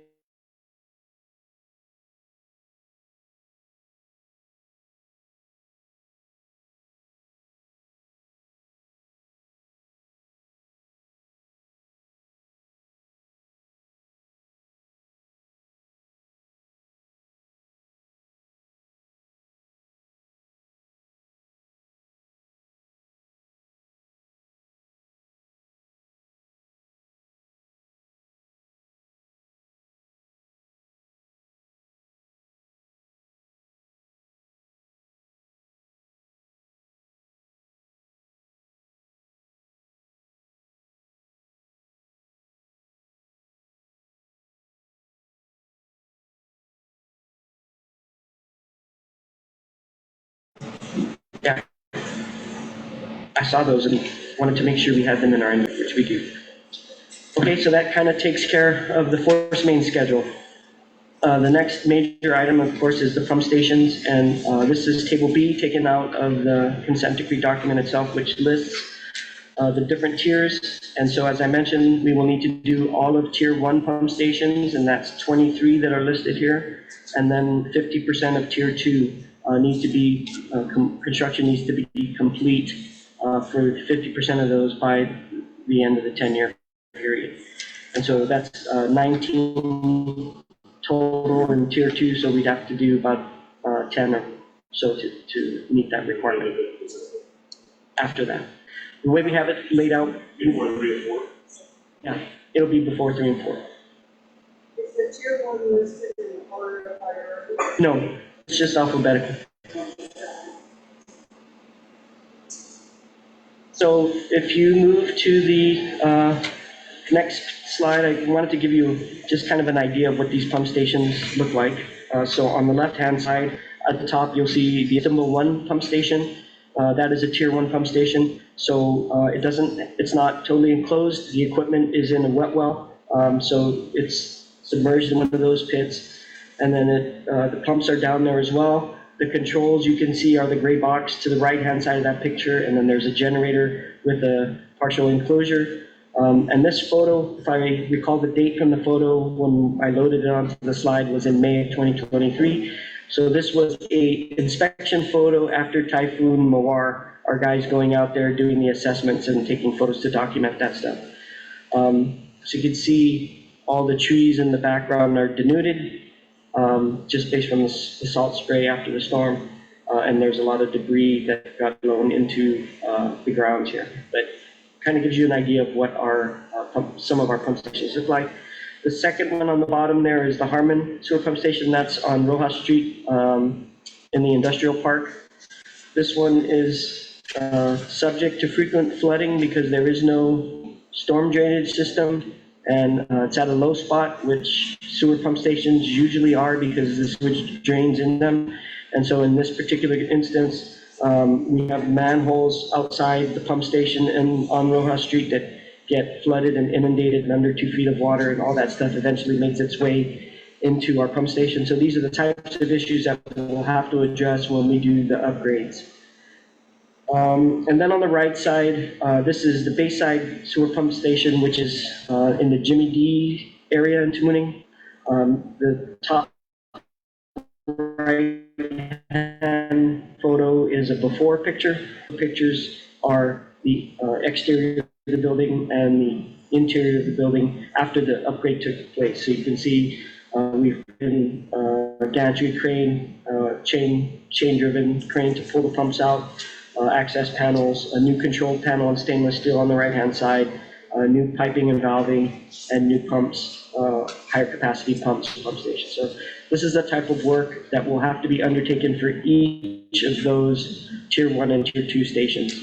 Yeah, I saw those and wanted to make sure we had them in our inventory, which we do. Okay, so that kind of takes care of the force main schedule. The next major item, of course, is the pump stations, and this is Table B taken out of the consent decree document itself, which lists the different tiers. And so, as I mentioned, we will need to do all of Tier 1 pump stations, and that's 23 that are listed here. And then 50% of Tier 2 needs to be, construction needs to be complete for 50% of those by the end of the 10-year period. And so that's 19 total in Tier 2, so we'd have to do about 10 or so to meet that requirement after that. The way we have it laid out, Before 3 and 4? yeah, it'll be before 3 and 4. Is the tier one listed in order of priority? No, just alphabetical. So if you move to the next slide, I wanted to give you just kind of an idea of what these pump stations look like. So on the left-hand side, at the top, you'll see the Symbol 1 pump station. That is a Tier 1 pump station. So it's not totally enclosed. The equipment is in a wet well, so it's submerged in one of those pits. And then the pumps are down there as well. The controls you can see are the gray box to the right-hand side of that picture, and then there's a generator with a partial enclosure. And this photo, if I recall the date from the photo when I loaded it onto the slide, was in May of 2023. So this was a inspection photo after Typhoon Mawar, our guys going out there doing the assessments and taking photos to document that stuff. So you can see all the trees in the background are denuded, just based from the salt spray after the storm. And there's a lot of debris that got blown into the grounds here. But kind of gives you an idea of what our some of our pump stations look like. The second one on the bottom there is the Harmon Sewer Pump Station. That's on Rojas Street in the industrial park. This one is subject to frequent flooding because there is no storm drainage system, and it's at a low spot, which sewer pump stations usually are because the sewage drains in them. And so in this particular instance, we have manholes outside the pump station and on Rojas Street that get flooded and inundated and under 2 feet of water, and all that stuff eventually makes its way into our pump station. So these are the types of issues that we'll have to address when we do the upgrades. And then on the right side, this is the Bayside Sewer Pump Station, which is in the Jimmy D area in Tamuning. The top right hand photo is a before picture. The pictures are the exterior of the building and the interior of the building after the upgrade took place. So you can see we've been a gantry crane, chain-driven crane to pull the pumps out, access panels, a new control panel in stainless steel on the right-hand side, new piping and valving, and new pumps, higher capacity pumps, pump stations. So this is the type of work that will have to be undertaken for each of those Tier 1 and Tier 2 stations.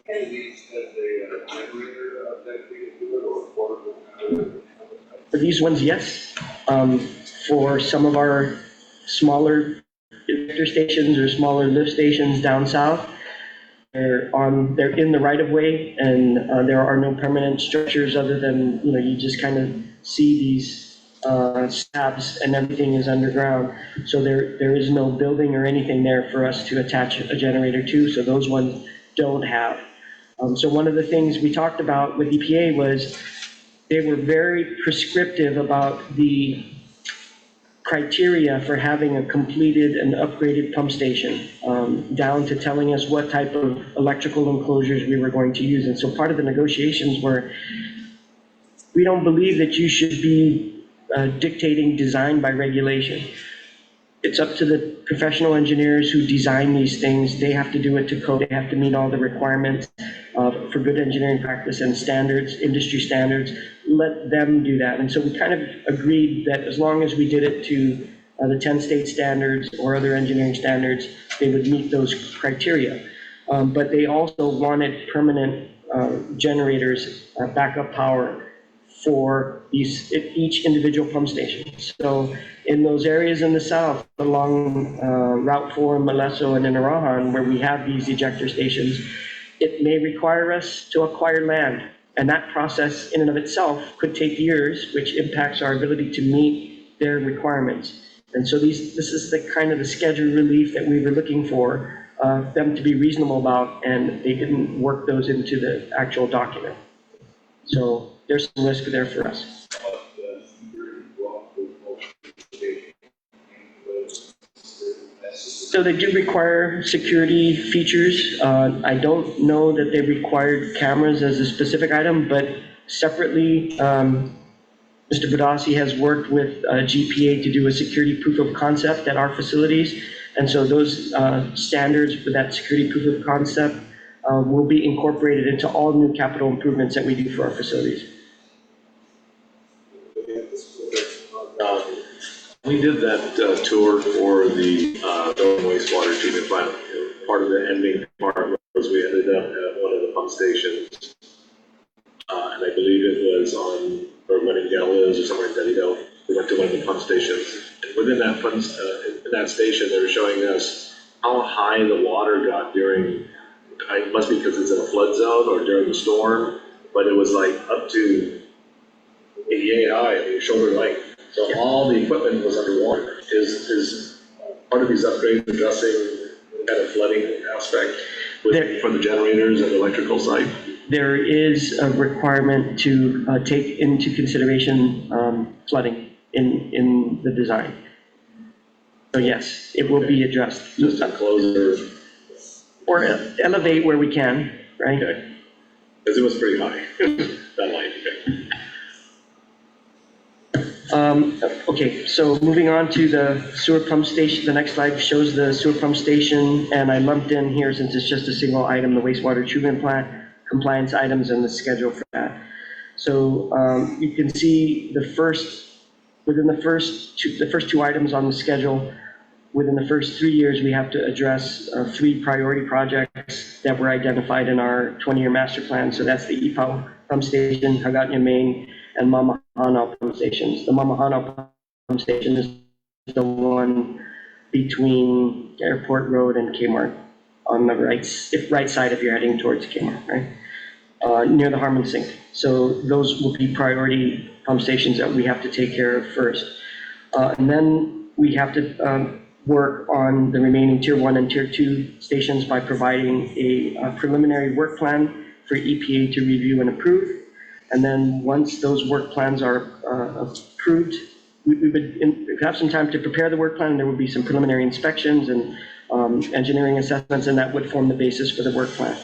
Can we expect a generator dedicated to it or portable? For these ones, yes. For some of our smaller injector stations or smaller lift stations down south, they're in the right of way, and there are no permanent structures other than, you just kind of see these slabs and everything is underground. So there is no building or anything there for us to attach a generator to, so those ones don't have. So one of the things we talked about with EPA was they were very prescriptive about the criteria for having a completed and upgraded pump station, down to telling us what type of electrical enclosures we were going to use. And so part of the negotiations were, we don't believe that you should be dictating design by regulation. It's up to the professional engineers who design these things. They have to do it to code. They have to meet all the requirements for good engineering practice and standards, industry standards. Let them do that. And so we kind of agreed that as long as we did it to the 10 state standards or other engineering standards, they would meet those criteria. But they also wanted permanent generators, backup power for each individual pump station. So in those areas in the south, along Route 4 in Maleso and in Arahan, where we have these ejector stations, it may require us to acquire land. And that process in and of itself could take years, which impacts our ability to meet their requirements. And so this is the kind of the schedule relief that we were looking for them to be reasonable about, and they didn't work those into the actual document. So there's some risk there for us. So they do require security features. I don't know that they required cameras as a specific item, but separately, Mr. Budasi has worked with GPA to do a security proof of concept at our facilities. And so those standards for that security proof of concept will be incorporated into all new capital improvements that we do for our facilities. We did that tour for the Northern wastewater treatment plant. Part of the ending part was we ended up at one of the pump stations, and I believe it was on, or when in Galileo or somewhere in Delito. We went to one of the pump stations, and within that in that station, they were showing us how high the water got during. It must be because it's in a flood zone or during the storm, but it was like up to 88 high, I mean, shoulder length. So all the equipment was underwater. Is part of these upgrades addressing kind of flooding aspect for the generators and electrical side? There is a requirement to take into consideration flooding in the design. So yes, it will be addressed. Just to close Or elevate where we can, right? okay. Because it was pretty high, that line, okay. Okay, so moving on to the sewer pump station, the next slide shows the sewer pump station, and I lumped in here, since it's just a single item, the wastewater treatment plant compliance items and the schedule for that. So you can see within the first two items on the schedule, within the first 3 years, we have to address 3 priority projects that were identified in our 20-year master plan. So that's the EPAW pump station, Hagatna Main, and Mamahana pump stations. The Mamahana pump station is the one between Airport Road and Kmart on the right side if you're heading towards Kmart, right? Near the Harmon Sink. So those will be priority pump stations that we have to take care of first. And then we have to work on the remaining Tier 1 and Tier 2 stations by providing a preliminary work plan for EPA to review and approve. And then once those work plans are approved, we would have some time to prepare the work plan. There would be some preliminary inspections and engineering assessments, and that would form the basis for the work plan.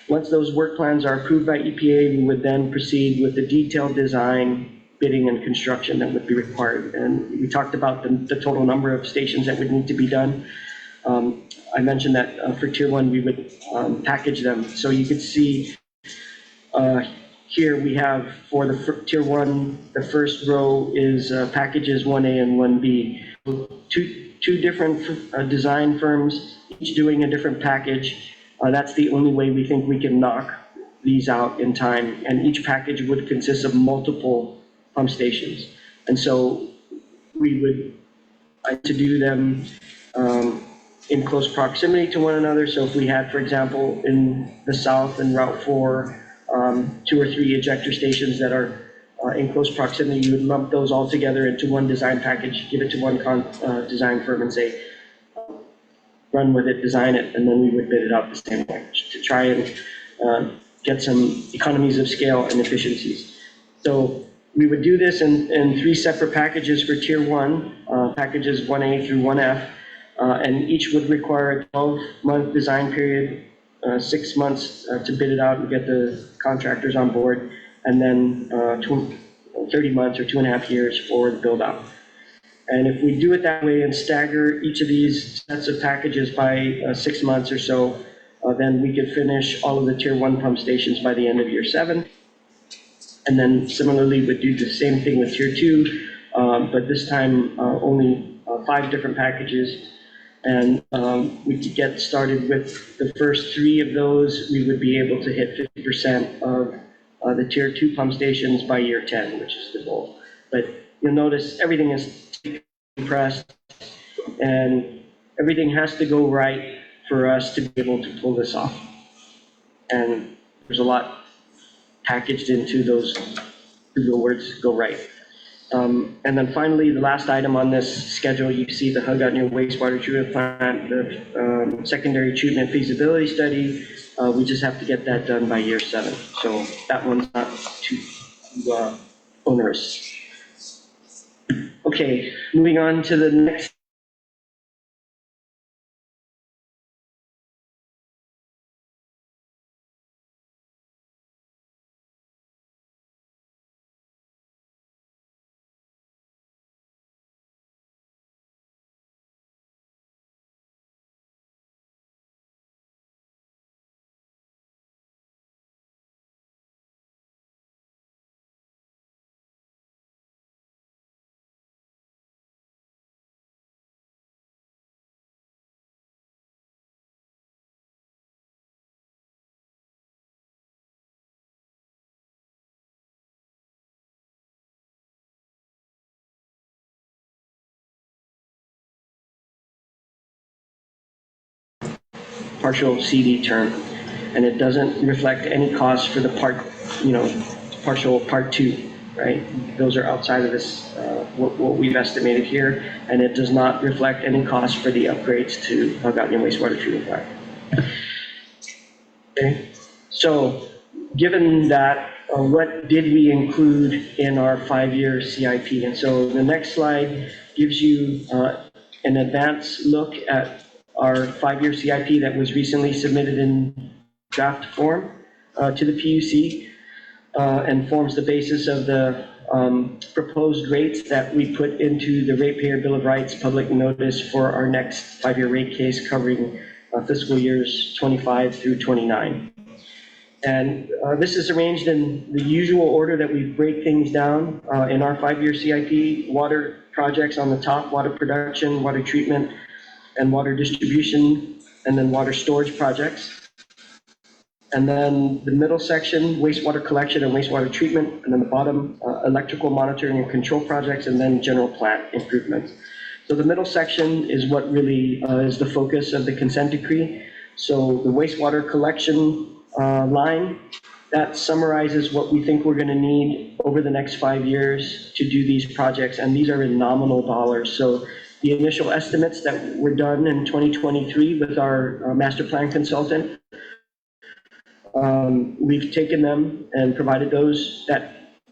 Once those work plans are approved by EPA, we would then proceed with the detailed design, bidding, and construction that would be required. And we talked about the total number of stations that would need to be done. I mentioned that for Tier 1, we would package them. So you could see here we have for the Tier 1, the first row is packages 1A and 1B. Two different design firms, each doing a different package. That's the only way we think we can knock these out in time. And each package would consist of multiple pump stations. And so we would like to do them in close proximity to one another. So if we had, for example, in the south and Route 4, 2 or 3 ejector stations that are in close proximity, you would lump those all together into one design package, give it to one design firm and say, run with it, design it, and then we would bid it out the same way to try and get some economies of scale and efficiencies. So we would do this in 3 separate packages for Tier 1, packages 1A through 1F, and each would require a 12-month design period, 6 months to bid it out and get the contractors on board, and then 30 months or 2.5 years for the build out. And if we do it that way and stagger each of these sets of packages by 6 months or so, then we could finish all of the Tier 1 pump stations by the end of year 7. And then similarly, would do the same thing with Tier 2, but this time only 5 different packages. And we could get started with the first 3 of those. We would be able to hit 50% of the Tier 2 pump stations by year 10, which is the goal. But you'll notice everything is compressed, and everything has to go right for us to be able to pull this off. And there's a lot packaged into those 2 words, go right. And then finally, the last item on this schedule, you see the Hagatna wastewater treatment plant, the secondary treatment feasibility study. We just have to get that done by year 7. So that one's not too onerous. Okay, moving on to the next partial CD term. And it doesn't reflect any cost for the partial part 2, right? Those are outside of this, what we've estimated here, and it does not reflect any cost for the upgrades to Hagåtña wastewater treatment plant. Okay, so given that, what did we include in our 5-year CIP? And so the next slide gives you an advanced look at our 5-year CIP that was recently submitted in draft form to the PUC and forms the basis of the proposed rates that we put into the Ratepayer Bill of Rights public notice for our next 5-year rate case covering fiscal years 25 through 29. And this is arranged in the usual order that we break things down in our 5-year CIP. Water projects on the top, water production, water treatment, and water distribution, and then water storage projects. And then the middle section, wastewater collection and wastewater treatment, and then the bottom, electrical monitoring and control projects, and then general plant improvements. So the middle section is what really is the focus of the consent decree. So the wastewater collection line, that summarizes what we think we're going to need over the next 5 years to do these projects, and these are in nominal dollars. So the initial estimates that were done in 2023 with our master plan consultant, we've taken them and provided that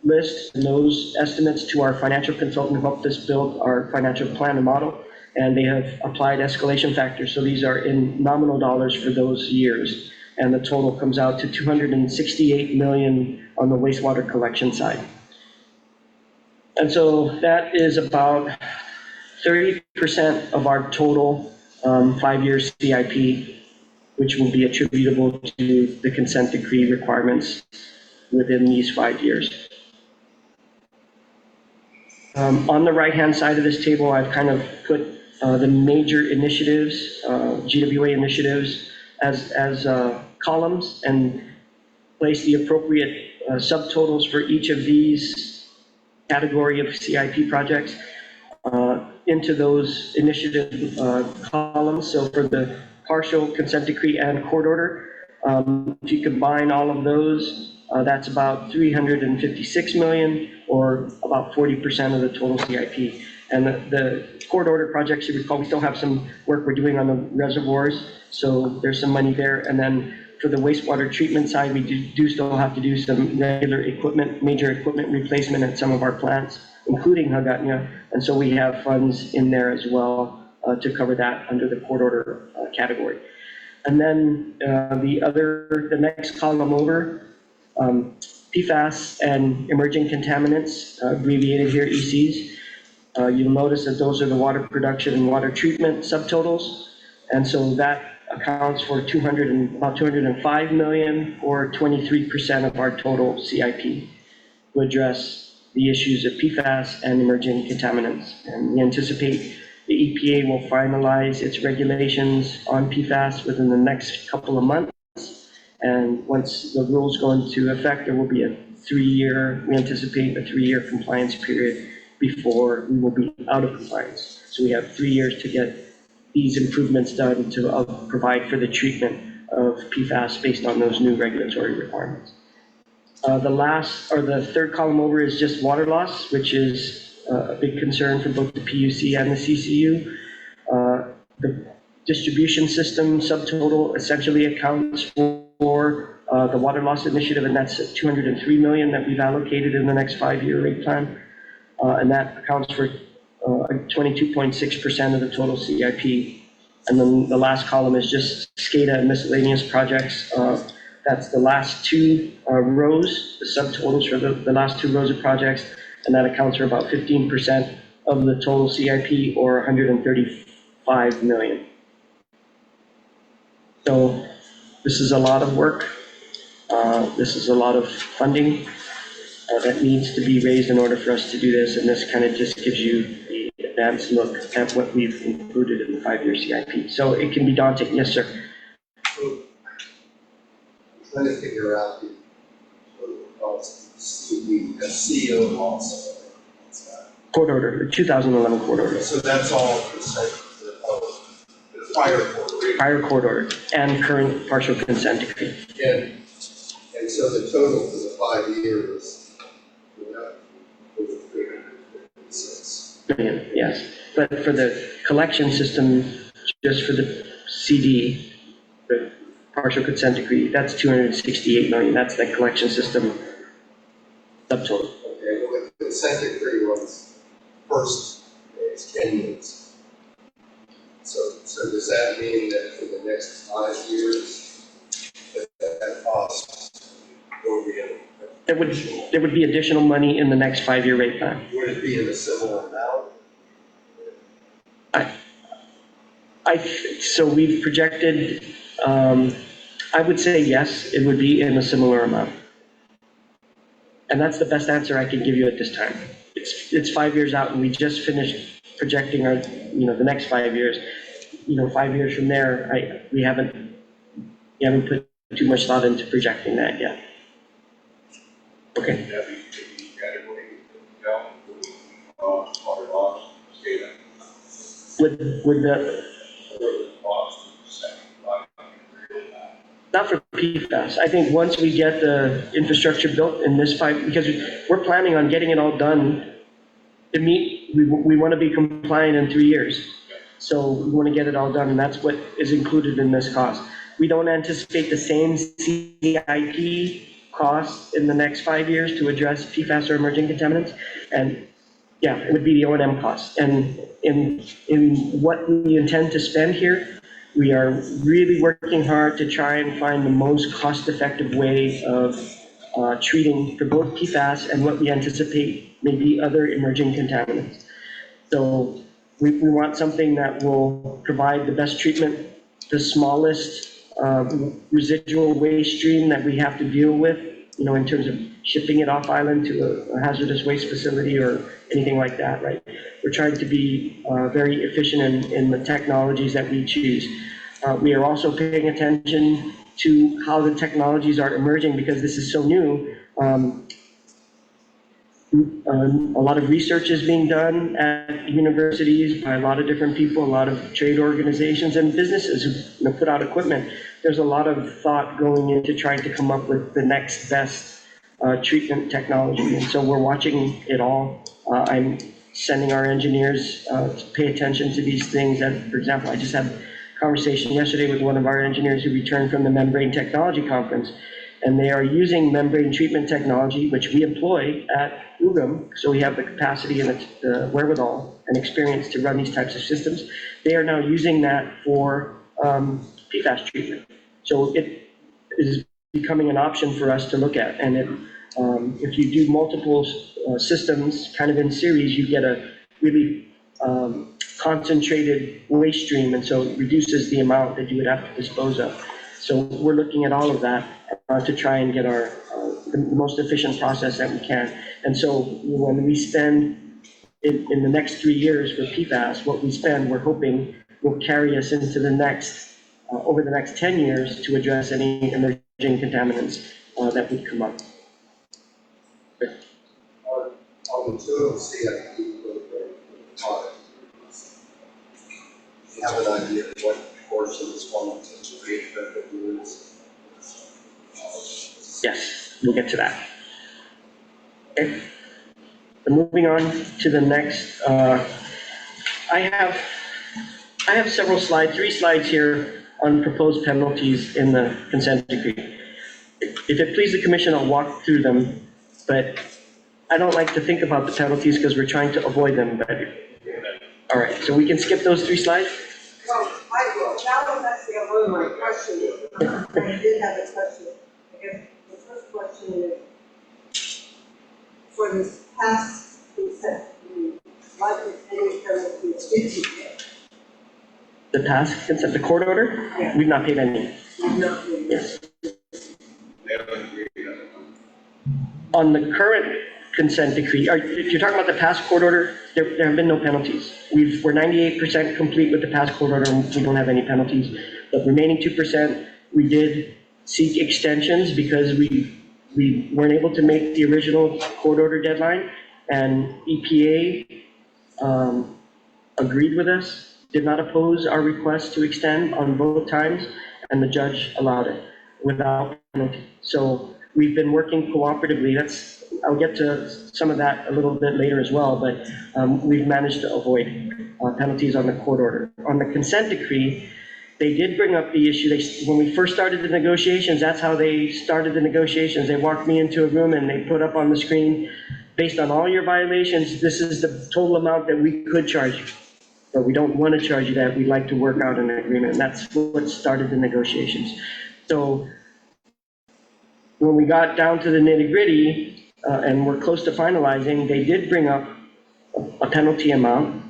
list and those estimates to our financial consultant who helped us build our financial plan and model, and they have applied escalation factors. So these are in nominal dollars for those years, and the total comes out to $268 million on the wastewater collection side. And so that is about 30% of our total 5-year CIP, which will be attributable to the consent decree requirements within these 5 years. On the right-hand side of this table, I've kind of put the major initiatives, GWA initiatives, as columns and place the appropriate subtotals for each of these category of CIP projects into those initiative columns. So for the partial consent decree and court order, if you combine all of those, that's about $356 million, or about 40% of the total CIP. And the court order projects, you recall, we still have some work we're doing on the reservoirs, so there's some money there. And then for the wastewater treatment side, we do still have to do some regular equipment, major equipment replacement at some of our plants, including Hagåtña, and so we have funds in there as well to cover that under the court order category. And then the next column over, PFAS and emerging contaminants, abbreviated here, ECs. You'll notice that those are the water production and water treatment subtotals, and so that accounts for about $205 million, or 23% of our total CIP, to address the issues of PFAS and emerging contaminants. And we anticipate the EPA will finalize its regulations on PFAS within the next couple of months. And once the rules go into effect, there will be we anticipate a 3-year compliance period before we will be out of compliance. So we have 3 years to get these improvements done to provide for the treatment of PFAS based on those new regulatory requirements. The third column over is just water loss, which is a big concern for both the PUC and the CCU. The distribution system subtotal essentially accounts for the water loss initiative, and that's $203 million that we've allocated in the next 5-year rate plan, and that accounts for 22.6% of the total CIP. And then the last column is just SCADA and miscellaneous projects. That's the last 2 rows, the subtotals for the last 2 rows of projects, and that accounts for about 15% of the total CIP, or $135 million. So this is a lot of work. This is a lot of funding that needs to be raised in order for us to do this, and this kind of just gives you the advanced look at what we've included in the 5-year CIP. So it can be daunting. Yes, sir. So, I'm trying to figure out the total cost, the CEO also. Court order, the 2011 court order. So that's all the fire court. prior court order and current partial consent decree. And so the total for the 5 years, you know, was 356. Million, yes. But for the collection system, just for the CD, the partial consent decree, that's 268 million. That's the collection system subtotal. Okay, well, the consent decree was first, it's 10 years. So does that mean that for the next 5 years, that cost will be in? There would be additional money in the next 5-year rate plan. Would it be in a similar amount? So we've projected, I would say yes, it would be in a similar amount. And that's the best answer I can give you at this time. It's 5 years out and we just finished projecting our, the next 5 years. 5 years from there, we haven't put too much thought into projecting that yet. Okay. That we category, water loss, data, Would the, cost, second, not for PFAS. I think once we get the infrastructure built in this because we're planning on getting it all done to meet, we want to be compliant in 3 years. So we want to get it all done, and that's what is included in this cost. We don't anticipate the same CIP costs in the next 5 years to address PFAS or emerging contaminants. And yeah, it would be the O&M costs. And in what we intend to spend here, we are really working hard to try and find the most cost-effective way of treating for both PFAS and what we anticipate may be other emerging contaminants. So we want something that will provide the best treatment, the smallest residual waste stream that we have to deal with, in terms of shipping it off island to a hazardous waste facility or anything like that, right? We're trying to be very efficient in the technologies that we choose. We are also paying attention to how the technologies are emerging because this is so new. A lot of research is being done at universities by a lot of different people, a lot of trade organizations and businesses who put out equipment. There's a lot of thought going into trying to come up with the next best treatment technology. And so we're watching it all. I'm sending our engineers to pay attention to these things. And for example, I just had a conversation yesterday with one of our engineers who returned from the Membrane Technology Conference. And they are using membrane treatment technology, which we employ at UGM, so we have the capacity and the wherewithal and experience to run these types of systems. They are now using that for PFAS treatment. So it is becoming an option for us to look at. And if you do multiple systems kind of in series, you get a really concentrated waste stream, and so it reduces the amount that you would have to dispose of. So we're looking at all of that to try and get the most efficient process that we can. And so when we spend in the next 3 years for PFAS, what we spend, we're hoping will carry us into the next, over the next 10 years to address any emerging contaminants that would come up. On the total CIP for the audit, do you have an idea of what portion is falling into the effective rules? Yes, we'll get to that. Okay. So moving on to the next, I have several slides, 3 slides here on proposed penalties in the consent decree. If it pleases the commission, I'll walk through them, but I don't like to think about the penalties because we're trying to avoid them. But all right, so we can skip those 3 slides. Well, I will. That was actually one of my questions. I did have a question. I guess the first question is, for this past consent, what if any penalties did you pay? The past consent, the court order, Yeah. we've not paid any. Nothing. Yes. they haven't agreed on it. On the current consent decree, if you're talking about the past court order, there have been no penalties. We're 98% complete with the past court order, and we don't have any penalties. The remaining 2%, we did seek extensions because we weren't able to make the original court order deadline, and EPA agreed with us did not oppose our request to extend on both times, and the judge allowed it without penalty. So we've been working cooperatively. I'll get to some of that a little bit later as well, but we've managed to avoid penalties on the court order. On the consent decree, they did bring up the issue. When we first started the negotiations, that's how they started the negotiations. They walked me into a room and they put up on the screen, based on all your violations, this is the total amount that we could charge you. But we don't want to charge you that. We'd like to work out an agreement. And that's what started the negotiations. So when we got down to the nitty-gritty and we're close to finalizing, they did bring up a penalty amount,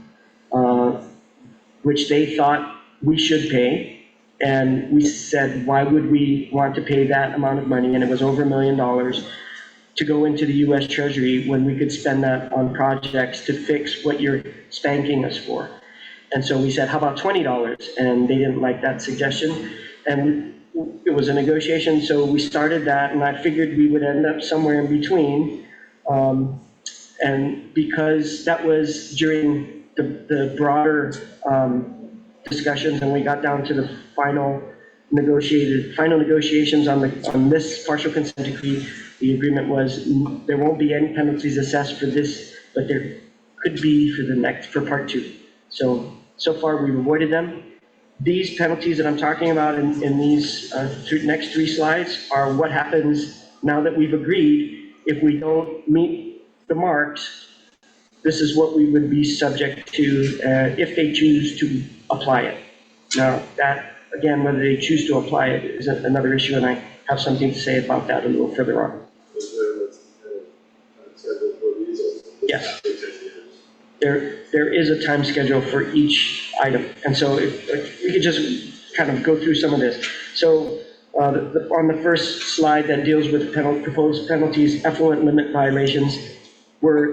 which they thought we should pay. And we said, why would we want to pay that amount of money? And it was over $1 million to go into the US Treasury when we could spend that on projects to fix what you're spanking us for. And so we said, how about $20? And they didn't like that suggestion. And it was a negotiation, so we started that, and I figured we would end up somewhere in between. And because that was during the broader discussions, and we got down to the final negotiations on this partial consent decree, the agreement was there won't be any penalties assessed for this, but there could be for part two. So far we've avoided them. These penalties that I'm talking about in these next three slides are what happens now that we've agreed. If we don't meet the marks, this is what we would be subject to if they choose to apply it. Now, that, again, whether they choose to apply it is another issue, and I have something to say about that a little further on. Is there a schedule for these? Yes. There is a time schedule for each item. And so if we could just kind of go through some of this. So on the first slide that deals with proposed penalties, effluent limit violations,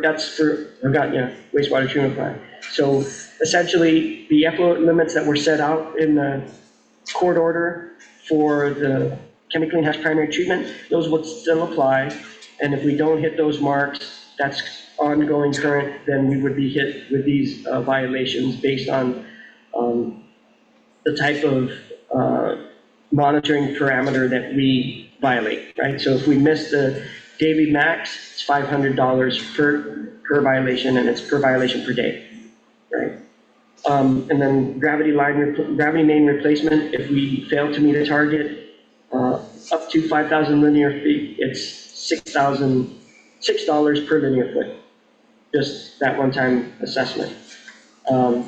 that's for wastewater treatment plant. So essentially, the effluent limits that were set out in the court order for the chemically enhanced primary treatment, those would still apply. And if we don't hit those marks, that's ongoing current, then we would be hit with these violations based on the type of monitoring parameter that we violate, right? So if we miss the daily max, it's $500 per violation, and it's per violation per day, right? And then gravity main replacement, if we fail to meet a target up to 5,000 linear feet, it's $6 per linear foot. Just that one-time assessment. On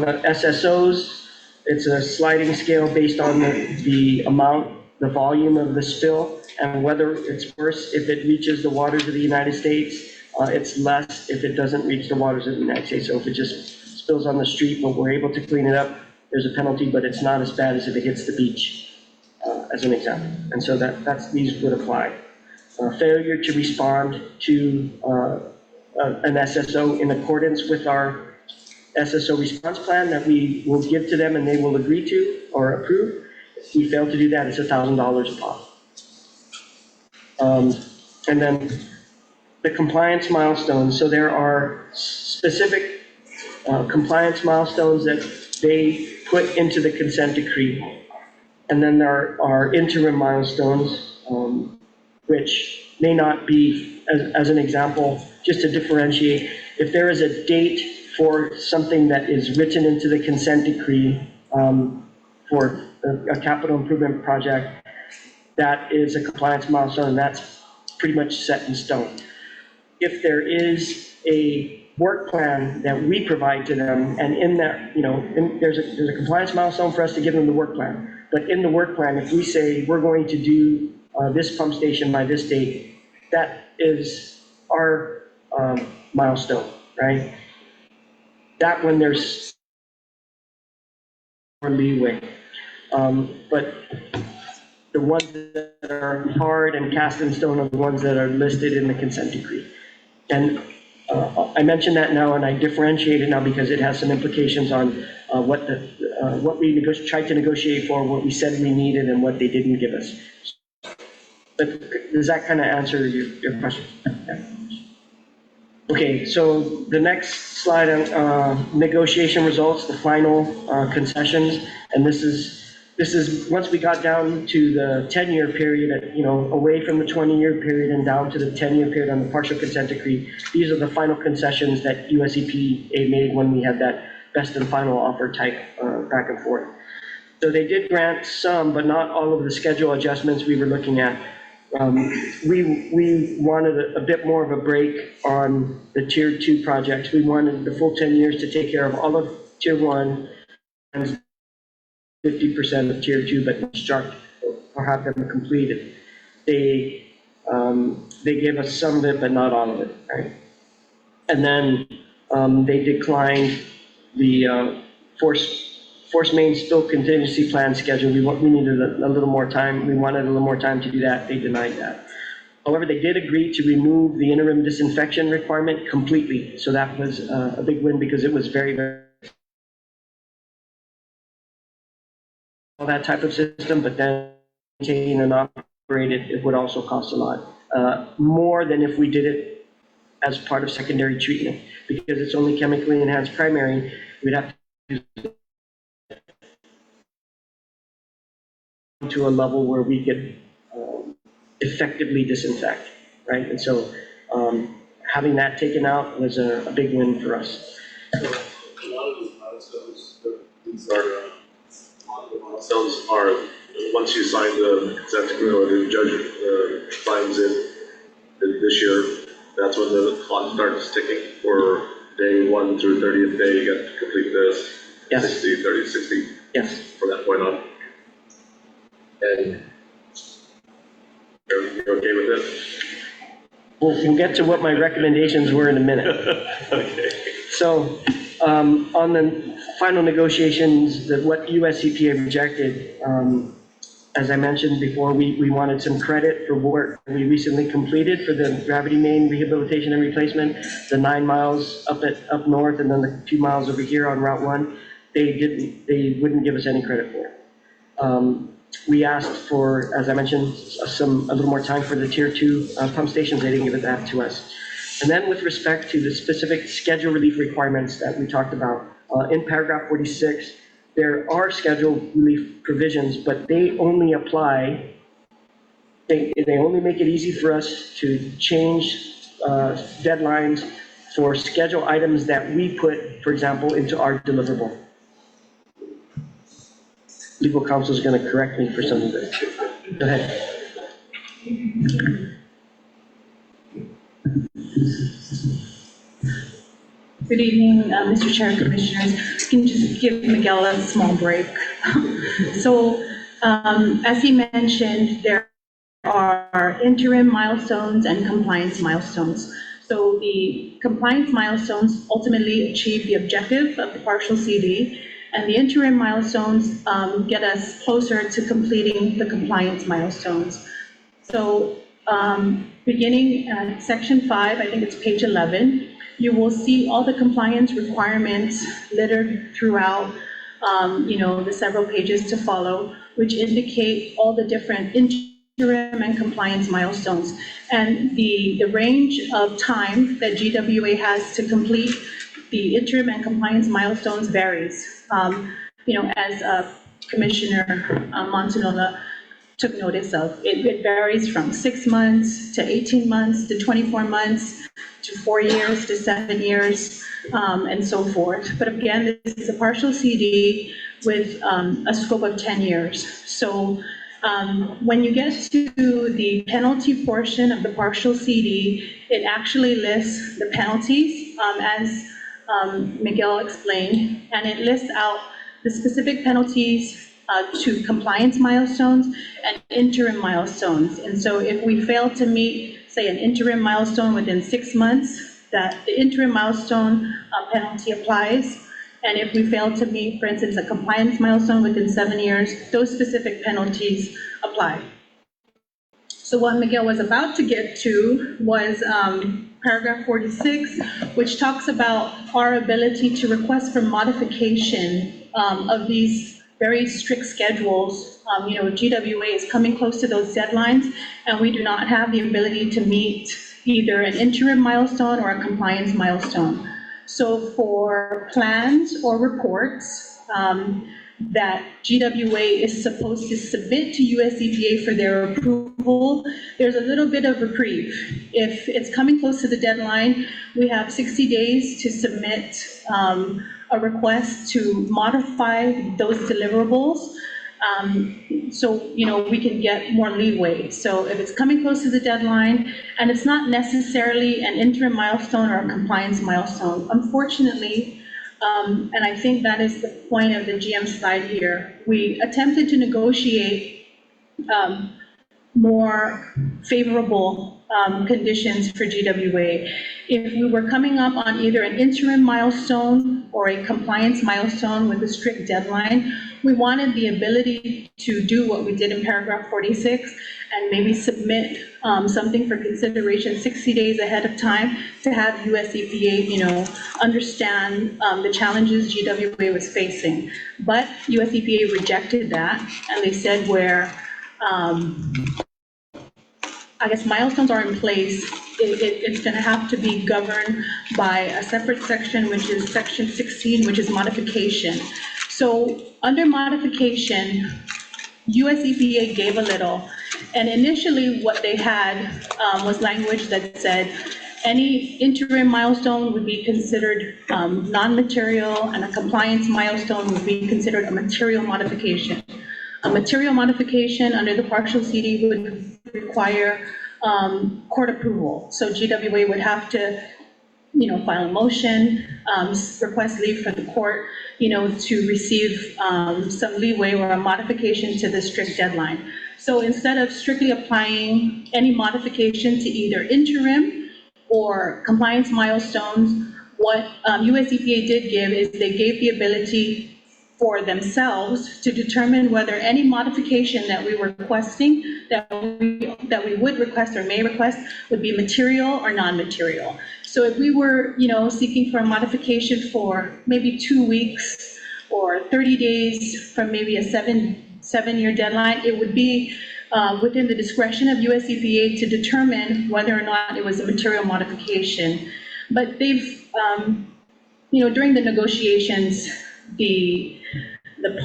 the SSOs, it's a sliding scale based on the amount, the volume of the spill, and whether it's worse if it reaches the waters of the United States. It's less if it doesn't reach the waters of the United States. So if it just spills on the street, but we're able to clean it up, there's a penalty, but it's not as bad as if it hits the beach, as an example. And so these would apply. Failure to respond to an SSO in accordance with our SSO response plan that we will give to them and they will agree to or approve. If we fail to do that, it's $1,000 a pop. And then the compliance milestones. So there are specific compliance milestones that they put into the consent decree. And then there are interim milestones, which may not be, as an example, just to differentiate, if there is a date for something that is written into the consent decree for a capital improvement project, that is a compliance milestone, and that's pretty much set in stone. If there is a work plan that we provide to them, and in that, there's a compliance milestone for us to give them the work plan. But in the work plan, if we say we're going to do this pump station by this date, that is our milestone, right? That one there's more leeway. But the ones that are hard and cast in stone are the ones that are listed in the consent decree. And I mention that now, and I differentiate it now because it has some implications on what we tried to negotiate for, what we said we needed, and what they didn't give us. But does that kind of answer your question? Yeah. Okay, so the next slide, negotiation results, the final concessions, and this is, once we got down to the 10-year period, away from the 20-year period and down to the 10-year period on the partial consent decree, these are the final concessions that USEPA made when we had that best and final offer type back and forth. So they did grant some, but not all of the schedule adjustments we were looking at. We wanted a bit more of a break on the Tier 2 projects. We wanted the full 10 years to take care of all of Tier 1 and 50% of Tier 2, but construct or have them completed. They gave us some of it, but not all of it, right? And then they declined the force main spill contingency plan schedule. We needed a little more time. We wanted a little more time to do that. They denied that. However, they did agree to remove the interim disinfection requirement completely. So that was a big win because it was very, very all that type of system, but then maintain and operate it would also cost a lot. More than if we did it as part of secondary treatment, because it's only chemically enhanced primary. We'd have to a level where we could effectively disinfect, right? And so having that taken out was a big win for us. A lot of these milestones, these are, a lot of the milestones are, once you sign the consent decree or the judge signs it this year, that's when the clock starts ticking for day 1 through 30th day. You got to complete this. Yes. 60, 30, 60. Yes. From that point on. And you're okay with it? We'll get to what my recommendations were in a minute. Okay. So on the final negotiations, what US EPA rejected, as I mentioned before, we wanted some credit for work we recently completed for the gravity main rehabilitation and replacement, the 9 miles up north and then the 2 miles over here on Route 1. They wouldn't give us any credit for it. We asked for, as I mentioned, a little more time for the Tier 2 pump stations. They didn't give that to us. And then with respect to the specific schedule relief requirements that we talked about, in paragraph 46, there are schedule relief provisions, but they only apply, they only make it easy for us to change deadlines for schedule items that we put, for example, into our deliverable. Legal counsel is going to correct me for some of this. Go ahead. Good evening, Mr. Chair, Commissioners. Can you just give Miguel a small break? So, as he mentioned, there are interim milestones and compliance milestones. So the compliance milestones ultimately achieve the objective of the partial CD, and the interim milestones get us closer to completing the compliance milestones. So beginning at section 5, I think it's page 11, you will see all the compliance requirements littered throughout, the several pages to follow, which indicate all the different interim and compliance milestones. And the range of time that GWA has to complete the interim and compliance milestones varies. As Commissioner Montanola took notice of, it varies from 6 months to 18 months to 24 months to 4 years to 7 years, and so forth. But again, this is a partial CD with a scope of 10 years. So when you get to the penalty portion of the partial CD, it actually lists the penalties, as Miguel explained, and it lists out the specific penalties to compliance milestones and interim milestones. And so if we fail to meet, say, an interim milestone within 6 months, that the interim milestone penalty applies. And if we fail to meet, for instance, a compliance milestone within 7 years, those specific penalties apply. So what Miguel was about to get to was paragraph 46, which talks about our ability to request for modification of these very strict schedules. GWA is coming close to those deadlines, and we do not have the ability to meet, either an interim milestone or a compliance milestone. So for plans or reports that GWA is supposed to submit to US EPA for their approval, there's a little bit of reprieve. If it's coming close to the deadline, we have 60 days to submit a request to modify those deliverables. So, we can get more leeway. So if it's coming close to the deadline, and it's not necessarily an interim milestone or a compliance milestone, unfortunately, and I think that is the point of the GM slide here, we attempted to negotiate more favorable conditions for GWA. If we were coming up on either an interim milestone or a compliance milestone with a strict deadline, we wanted the ability to do what we did in paragraph 46 and maybe submit something for consideration 60 days ahead of time to have US EPA, understand the challenges GWA was facing. But US EPA rejected that, and they said where I guess milestones are in place, it's going to have to be governed by a separate section, which is section 16, which is modification. So under modification, US EPA gave a little, and initially what they had was language that said any interim milestone would be considered non-material, and a compliance milestone would be considered a material modification. A material modification under the partial CD would require court approval. So GWA would have to, file a motion, request leave from the court, to receive some leeway or a modification to the strict deadline. So instead of strictly applying any modification to either interim or compliance milestones, what US EPA did give is they gave the ability for themselves to determine whether any modification that we were requesting, that we would request or may request, would be material or non-material. So if we were, seeking for a modification for maybe 2 weeks or 30 days from maybe a seven-year deadline, it would be within the discretion of US EPA to determine whether or not it was a material modification. But they've, during the negotiations, the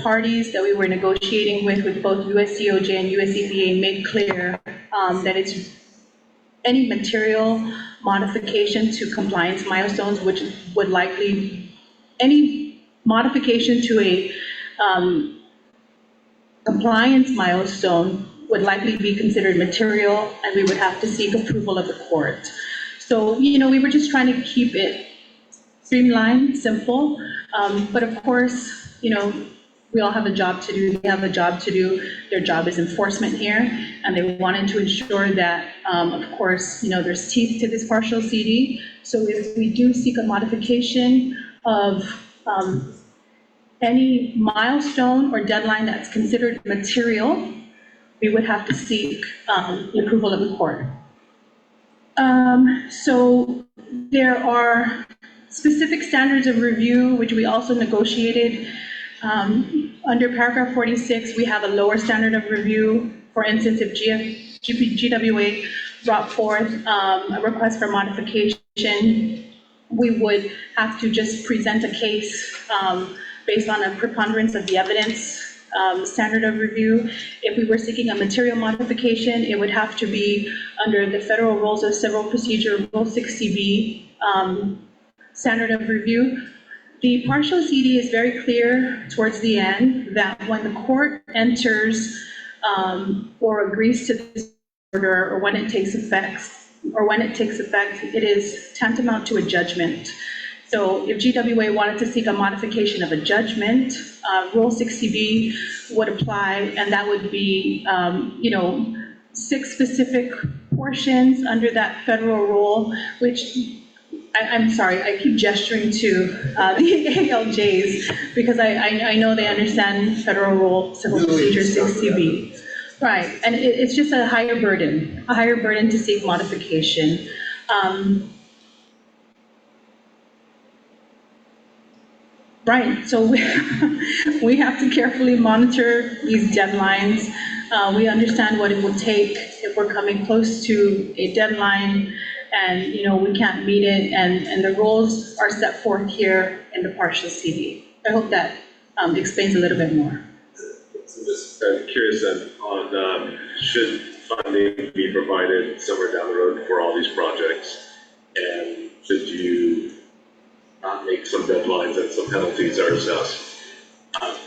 parties that we were negotiating with both US DOJ and US EPA made clear that it's any material modification to compliance milestones, which would likely, any modification to a compliance milestone would likely be considered material, and we would have to seek approval of the court. So, we were just trying to keep it streamlined, simple, but of course, we all have a job to do. They have a job to do. Their job is enforcement here, and they wanted to ensure that, of course, there's teeth to this partial CD. So if we do seek a modification of any milestone or deadline that's considered material, we would have to seek the approval of the court. So there are specific standards of review, which we also negotiated. Under paragraph 46, we have a lower standard of review. For instance, if GWA brought forth a request for modification, we would have to just present a case based on a preponderance of the evidence standard of review. If we were seeking a material modification, it would have to be under the Federal Rules of Civil Procedure, Rule 60B standard of review. The partial CD is very clear towards the end that when the court enters or agrees to this order, or when it takes effect, it is tantamount to a judgment. So if GWA wanted to seek a modification of a judgment, Rule 60B would apply, and that would be, 6 specific portions under that federal rule, which I'm sorry, I keep gesturing to the ALJs because I know they understand Federal Rule Civil Procedure 60B. Right, and it's just a higher burden to seek modification. Right, so we have to carefully monitor these deadlines. We understand what it will take if we're coming close to a deadline. and, we can't meet it, and the rules are set forth here in the partial CD. I hope that explains a little bit more. So just curious then on, should funding be provided somewhere down the road for all these projects? And should you not make some deadlines and some penalties are assessed?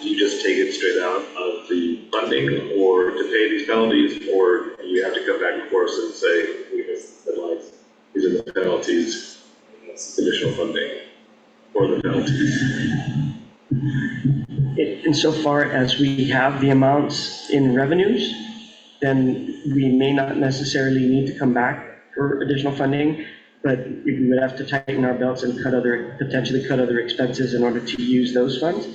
Do you just take it straight out of the funding or to pay these penalties, or do you have to come back and forth and say, we missed the deadlines, these are the penalties, and that's additional funding for the penalties? Insofar as we have the amounts in revenues, then we may not necessarily need to come back for additional funding, but we would have to tighten our belts and potentially cut other expenses in order to use those funds.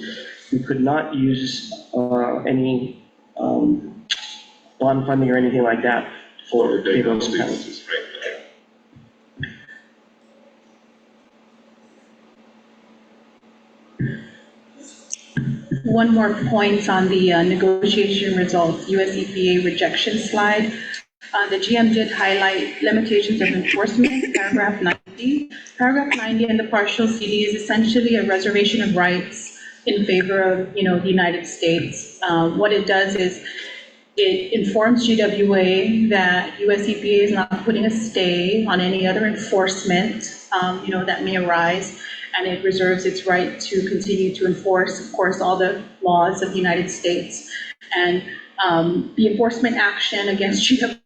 We could not use any bond funding or anything like that for pay those penalties. Right. One more point on the negotiation results, US EPA rejection slide. The GM did highlight limitations of enforcement, paragraph 90. Paragraph 90 in the partial CD is essentially a reservation of rights in favor of, the United States. What it does is it informs GWA that US EPA is not putting a stay on any other enforcement, that may arise, and it reserves its right to continue to enforce, of course, all the laws of the United States. And the enforcement action against GWA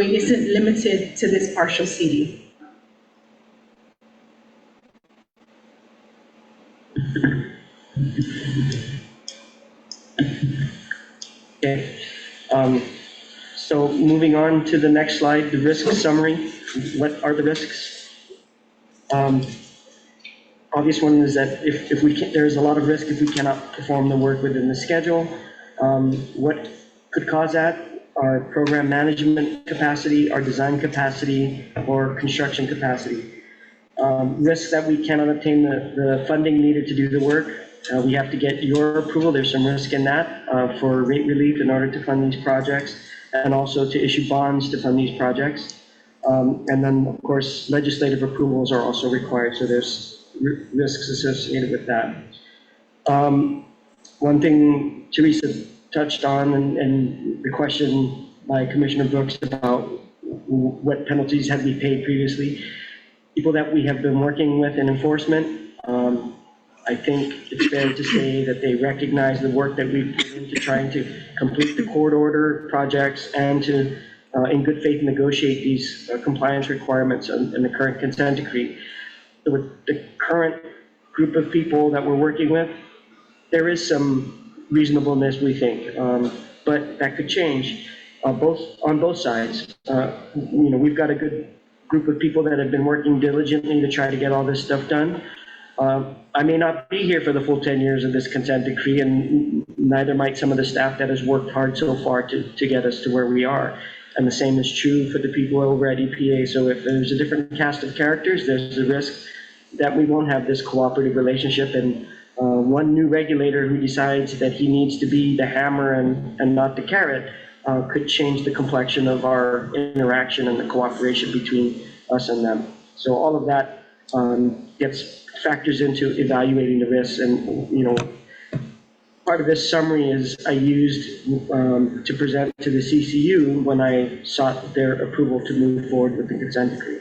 isn't limited to this partial CD. Okay. So moving on to the next slide, the risk summary. What are the risks? Obvious one is that if we can, there's a lot of risk if we cannot perform the work within the schedule. What could cause that? Our program management capacity, our design capacity, or construction capacity. Risks that we cannot obtain the funding needed to do the work. We have to get your approval. There's some risk in that for rate relief in order to fund these projects, and also to issue bonds to fund these projects. And then, of course, legislative approvals are also required, so there's risks associated with that. One thing Teresa touched on, and the question by Commissioner Brooks about what penalties had we paid previously. People that we have been working with in enforcement, I think it's fair to say that they recognize the work that we've put into trying to complete the court order projects and to, in good faith, negotiate these compliance requirements and the current consent decree. So with the current group of people that we're working with, there is some reasonableness, we think, but that could change on both sides. We've got a good group of people that have been working diligently to try to get all this stuff done. I may not be here for the full 10 years of this consent decree, and neither might some of the staff that has worked hard so far to get us to where we are. And the same is true for the people over at EPA. So if there's a different cast of characters, there's a risk that we won't have this cooperative relationship. And one new regulator who decides that he needs to be the hammer and not the carrot could change the complexion of our interaction and the cooperation between us and them. So all of that factors into evaluating the risks. And, part of this summary is I used to present to the CCU when I sought their approval to move forward with the consent decree.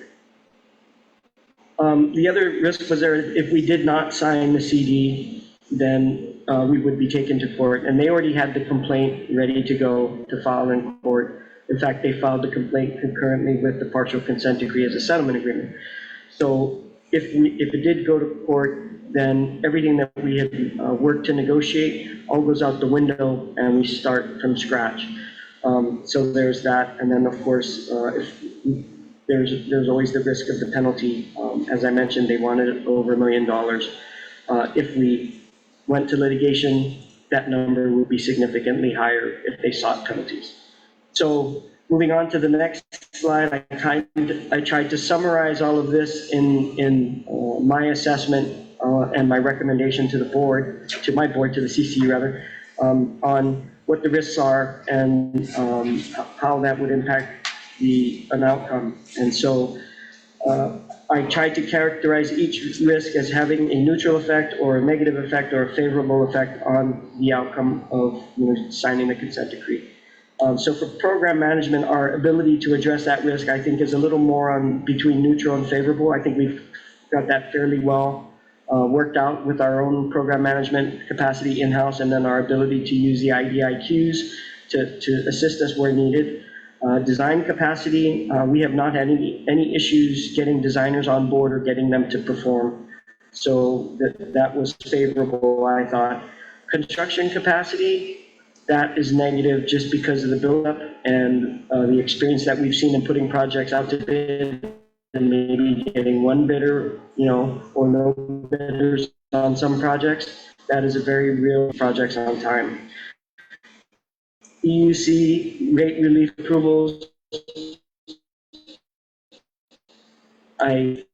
The other risk was there, if we did not sign the CD, then we would be taken to court. And they already had the complaint ready to go to file in court. In fact, they filed the complaint concurrently with the partial consent decree as a settlement agreement. So if it did go to court, then everything that we had worked to negotiate all goes out the window and we start from scratch. So there's that. And then, of course, if there's always the risk of the penalty. As I mentioned, they wanted over $1 million. If we went to litigation, that number would be significantly higher if they sought penalties. So moving on to the next slide, I tried to summarize all of this in my assessment and my recommendation to the board, to the CCU rather, on what the risks are and how that would impact an outcome. And so I tried to characterize each risk as having a neutral effect or a negative effect or a favorable effect on the outcome of signing the consent decree. So for program management, our ability to address that risk, I think, is a little more on between neutral and favorable. I think we've got that fairly well worked out with our own program management capacity in-house, and then our ability to use the IDIQs to assist us where needed. Design capacity, we have not had any issues getting designers on board or getting them to perform. So that was favorable, I thought. Construction capacity, that is negative just because of the buildup and the experience that we've seen in putting projects out to bid and maybe getting one bidder, or no bidders on some projects. That is a very real projects on time. EUC rate relief approvals. I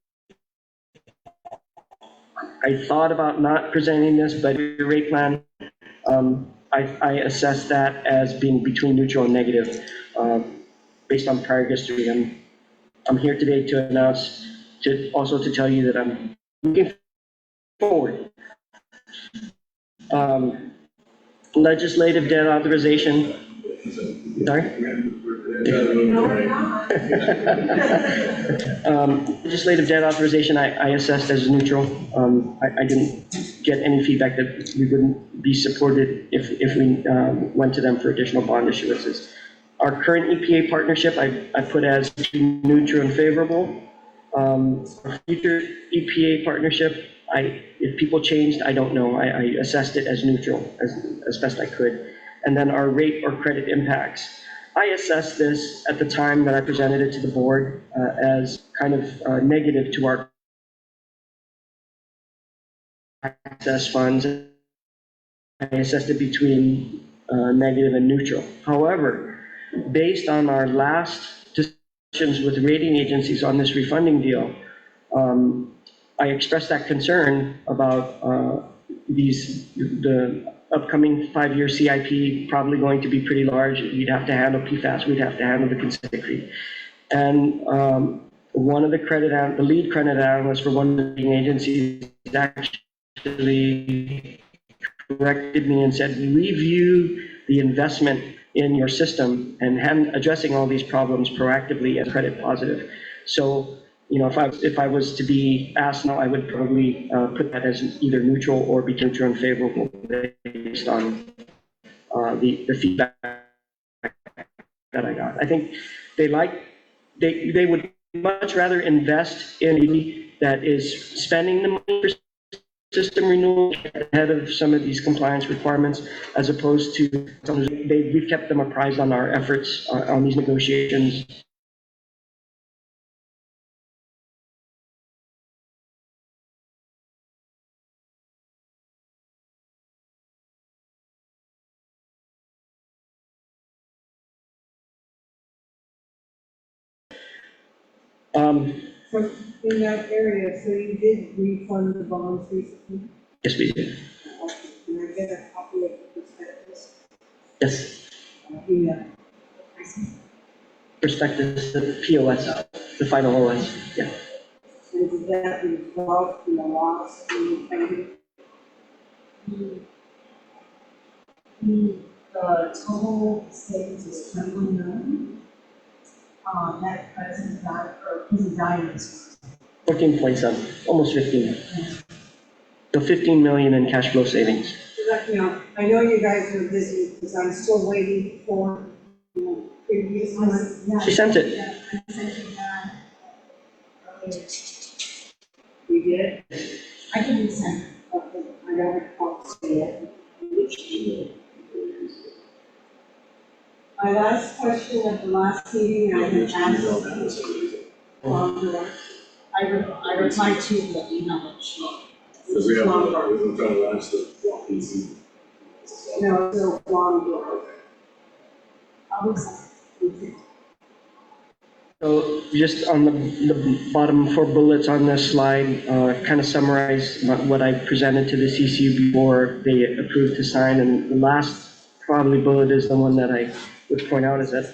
thought about not presenting this, but your rate plan, I assess that as being between neutral and negative, based on prior history. I'm here today to announce, also to tell you that I'm looking forward. Legislative debt authorization. Sorry? Legislative debt authorization, I assessed as neutral. I didn't get any feedback that we wouldn't be supported if we went to them for additional bond issuances. Our current EPA partnership, I put as neutral and favorable. Our future EPA partnership, if people changed, I don't know. I assessed it as neutral as best I could. And then our rate or credit impacts. I assessed this at the time that I presented it to the board as kind of negative to our access funds. I assessed it between negative and neutral. However, based on our last discussions with rating agencies on this refunding deal, I expressed that concern about the upcoming 5-year CIP probably going to be pretty large. We'd have to handle PFAS, we'd have to handle the consent decree. And one of the lead credit analysts for one of the rating agencies actually corrected me and said, review the investment in your system and addressing all these problems proactively as credit positive. So, if I was to be asked now, I would probably put that as either neutral or between neutral and favorable based on the feedback that I got. I think they would much rather invest in a that is spending the money for system renewal ahead of some of these compliance requirements, as opposed to we've kept them apprised on our efforts on these negotiations. So in that area, so you did refund the bonds recently? Yes, we did. Can I get a copy of the prospectus? Yes. Email. Perspectives, the POS, the final OS. Yeah. And did that result in a loss in payment? The total savings is 21 million. Net present value, or present value is 14.7, almost 15. So 15 million in cash flow savings. I know you guys are busy because I'm still waiting for previous one. yeah. She sent it. Yeah, I sent you that earlier. You did? I can resend. Okay, I don't recall seeing it. My last question at the last meeting, I had asked. I replied to the email that she. Because we have, we're trying to launch the walk easy. No, no, long. I'll resend. So just on the bottom 4 bullets on this slide, kind of summarize what I presented to the CCU before they approved to sign. And the last probably bullet is the one that I would point out, is that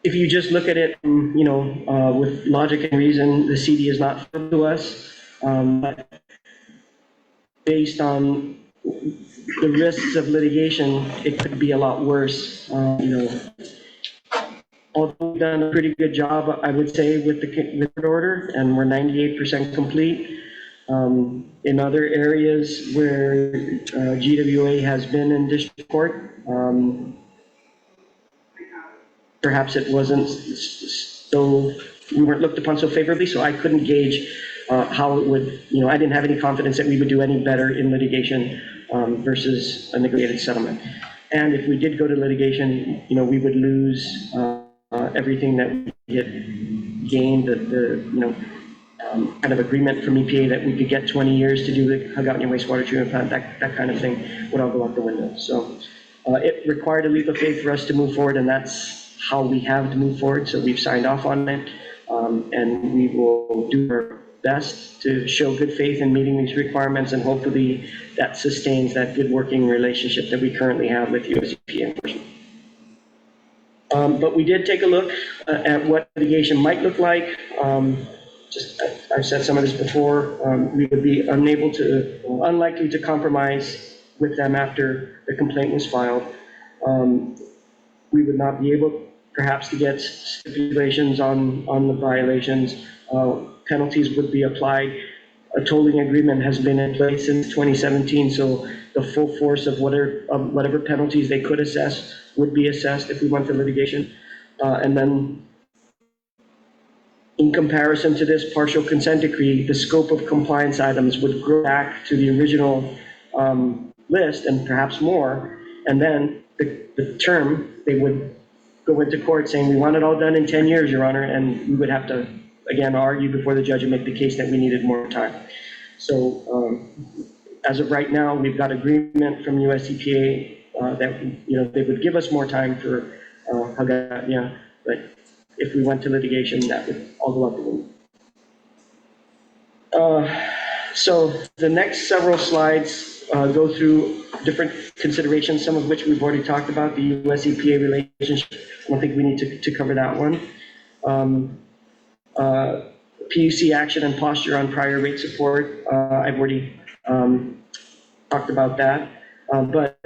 if you just look at it, with logic and reason, the CD is not fair to us. But based on the risks of litigation, it could be a lot worse. Although we've done a pretty good job, I would say, with the court order, and we're 98% complete. In other areas where GWA has been in district court, perhaps it wasn't so, we weren't looked upon so favorably, so I couldn't gauge how it would, I didn't have any confidence that we would do any better in litigation versus a negotiated settlement. And if we did go to litigation, we would lose everything that we had gained, kind of agreement from EPA that we could get 20 years to do the Hagaotnya wastewater treatment plant, that kind of thing would all go out the window. So it required a leap of faith for us to move forward, and that's how we have to move forward. So we've signed off on it, and we will do our best to show good faith in meeting these requirements, and hopefully that sustains that good working relationship that we currently have with US EPA enforcement. But we did take a look at what litigation might look like. I've said some of this before, we would be unlikely to compromise with them after the complaint was filed. We would not be able, perhaps, to get stipulations on the violations. Penalties would be applied. A tolling agreement has been in place since 2017, so the full force of whatever penalties they could assess would be assessed if we went to litigation. And then, in comparison to this partial consent decree, the scope of compliance items would go back to the original list and perhaps more. And then the term, they would go into court saying, we want it all done in 10 years, Your Honor, and we would have to, again, argue before the judge and make the case that we needed more time. So as of right now, we've got agreement from US EPA that they would give us more time for Hagaotnya, but if we went to litigation, that would all go out the window. So the next several slides go through different considerations, some of which we've already talked about, the US EPA relationship. I don't think we need to cover that one. PUC action and posture on prior rate support. I've already talked about that. But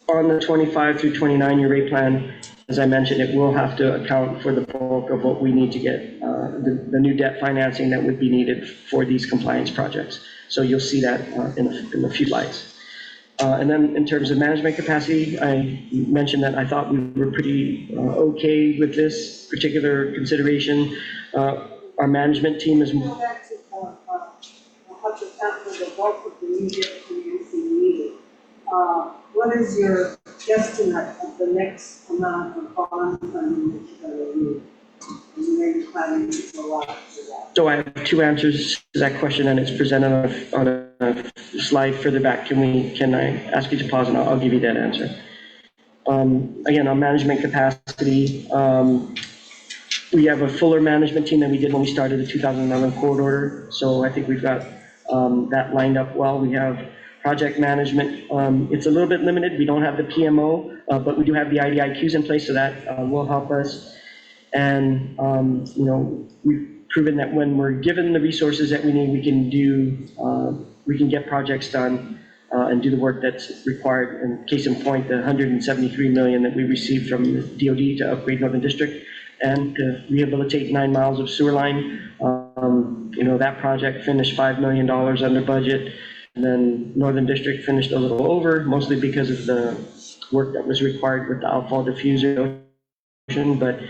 on the 25 through 29 year rate plan, as I mentioned, it will have to account for the bulk of what we need to get, the new debt financing that would be needed for these compliance projects. So you'll see that in a few slides. And then in terms of management capacity, I mentioned that I thought we were pretty okay with this particular consideration. Our management team is... Go back to how to account for the bulk of the new debt financing needed. What is your guesstimate of the next amount of bond funding that you're going to need? And where you're planning to go out for that? So I have two answers to that question, and it's presented on a slide further back. Can I ask you to pause, and I'll give you that answer. Again, on management capacity, we have a fuller management team than we did when we started the 2011 court order. So I think we've got that lined up well. We have project management. It's a little bit limited. We don't have the PMO, but we do have the IDIQs in place, so that will help us. And we've proven that when we're given the resources that we need, we can get projects done and do the work that's required. And case in point, the $173 million that we received from the DoD to upgrade Northern District and to rehabilitate 9 miles of sewer line. That project finished $5 million under budget. And then Northern District finished a little over, mostly because of the work that was required with the outfall diffuser. But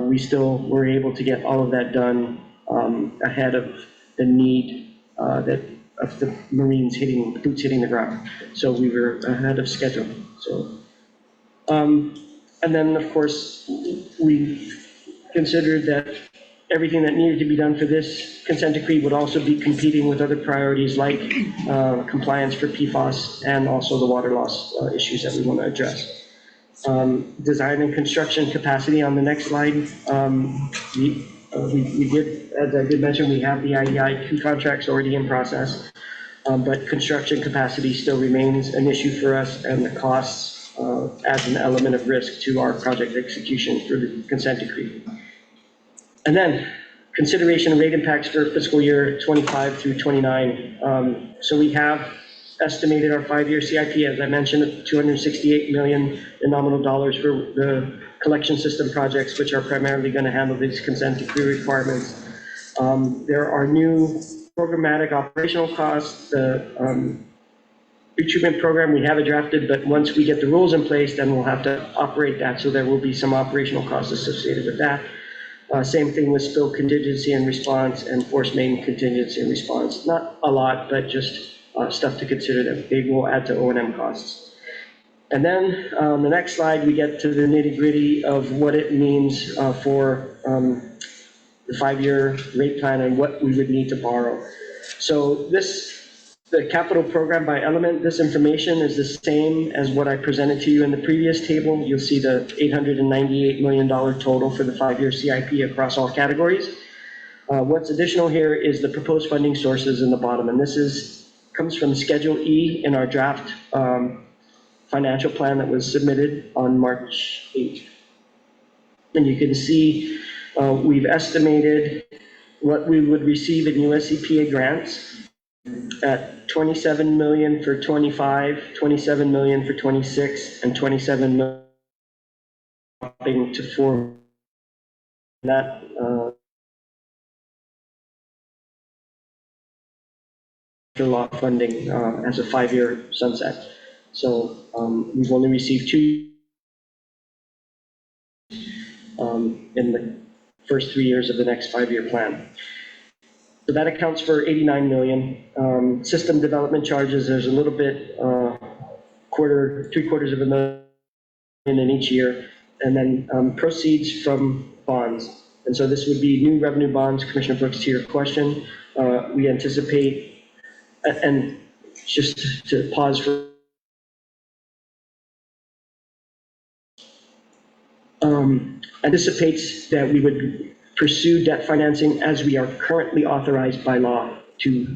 we still were able to get all of that done ahead of the need of the Marines boots hitting the ground. So we were ahead of schedule. So, and then of course we considered that everything that needed to be done for this consent decree would also be competing with other priorities like compliance for PFAS and also the water loss issues that we want to address. Design and construction capacity on the next slide. We did, as I did mention, we have the IDIQ contracts already in process, but construction capacity still remains an issue for us, and the costs adds an element of risk to our project execution through the consent decree. And then consideration of rate impacts for fiscal year 25 through 29. So we have estimated our 5-year CIP, as I mentioned, at $268 million in nominal dollars for the collection system projects, which are primarily going to handle these consent decree requirements. There are new programmatic operational costs. The retreatment program, we have it drafted, but once we get the rules in place, then we'll have to operate that. So there will be some operational costs associated with that. Same thing with spill contingency and response and force main contingency and response. Not a lot, but just stuff to consider that they will add to O&M costs. And then the next slide, we get to the nitty gritty of what it means for the 5-year rate plan and what we would need to borrow. So the capital program by element, this information is the same as what I presented to you in the previous table. You'll see the $898 million total for the 5-year CIP across all categories. What's additional here is the proposed funding sources in the bottom, and this comes from Schedule E in our draft financial plan that was submitted on March 8th. And you can see we've estimated what we would receive in US EPA grants at $27 million for 25, $27 million for 26, and $27 million dropping to 4. That law funding as a 5-year sunset. So we've only received 2 in the first 3 years of the next 5-year plan. So that accounts for $89 million. System development charges, there's a little bit, $750,000 in each year. And then proceeds from bonds. And so this would be new revenue bonds. Commissioner Brooks, to your question, we anticipate, and just to pause for, anticipates that we would pursue debt financing as we are currently authorized by law to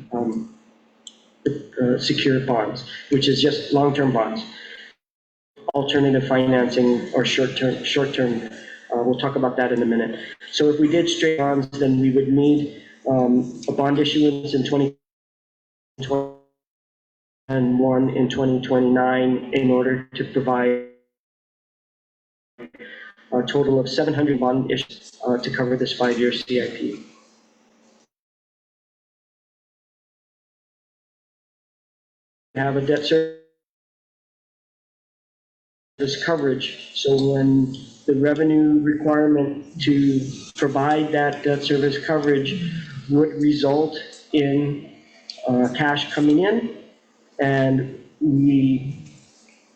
secure bonds, which is just long-term bonds. Alternative financing or short-term, we'll talk about that in a minute. So if we did straight bonds, then we would need a bond issuance in 2020 and one in 2029 in order to provide a total of 700 bond issues to cover this 5-year CIP. We have a debt service coverage, so when the revenue requirement to provide that debt service coverage would result in cash coming in, and we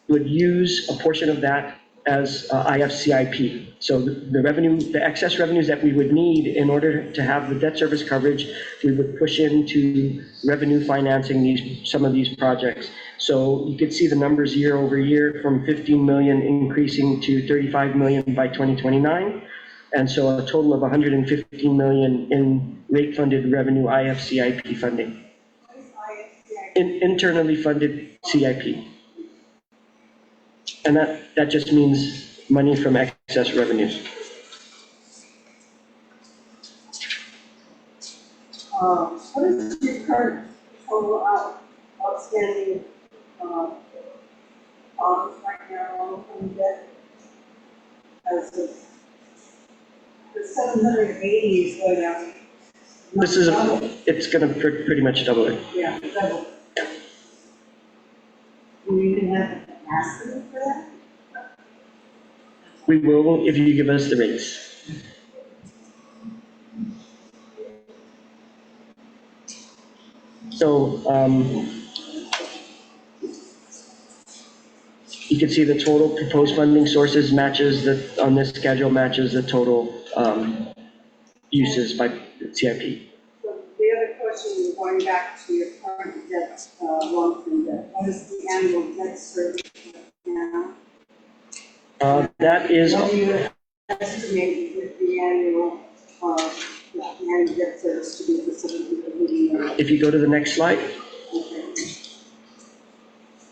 would use a portion of that as IFCIP. So the excess revenues that we would need in order to have the debt service coverage, we would push into revenue financing some of these projects. So you could see the numbers year over year from 15 million increasing to 35 million by 2029. And so a total of 115 million in rate funded revenue IFCIP funding. Internally funded CIP. And that just means money from excess revenues. What is your current total outstanding bonds right now on debt? As of the 780 is going up. It's going to pretty much double it. Yeah, double. Do you even have a capacity for that? We will if you give us the rates. So you can see the total proposed funding sources matches on this schedule matches the total uses by CIP. So the other question, going back to your current debt, long-term debt, what is the annual debt service now? That is. What do you estimate with the annual debt service to be for If you go to the next slide,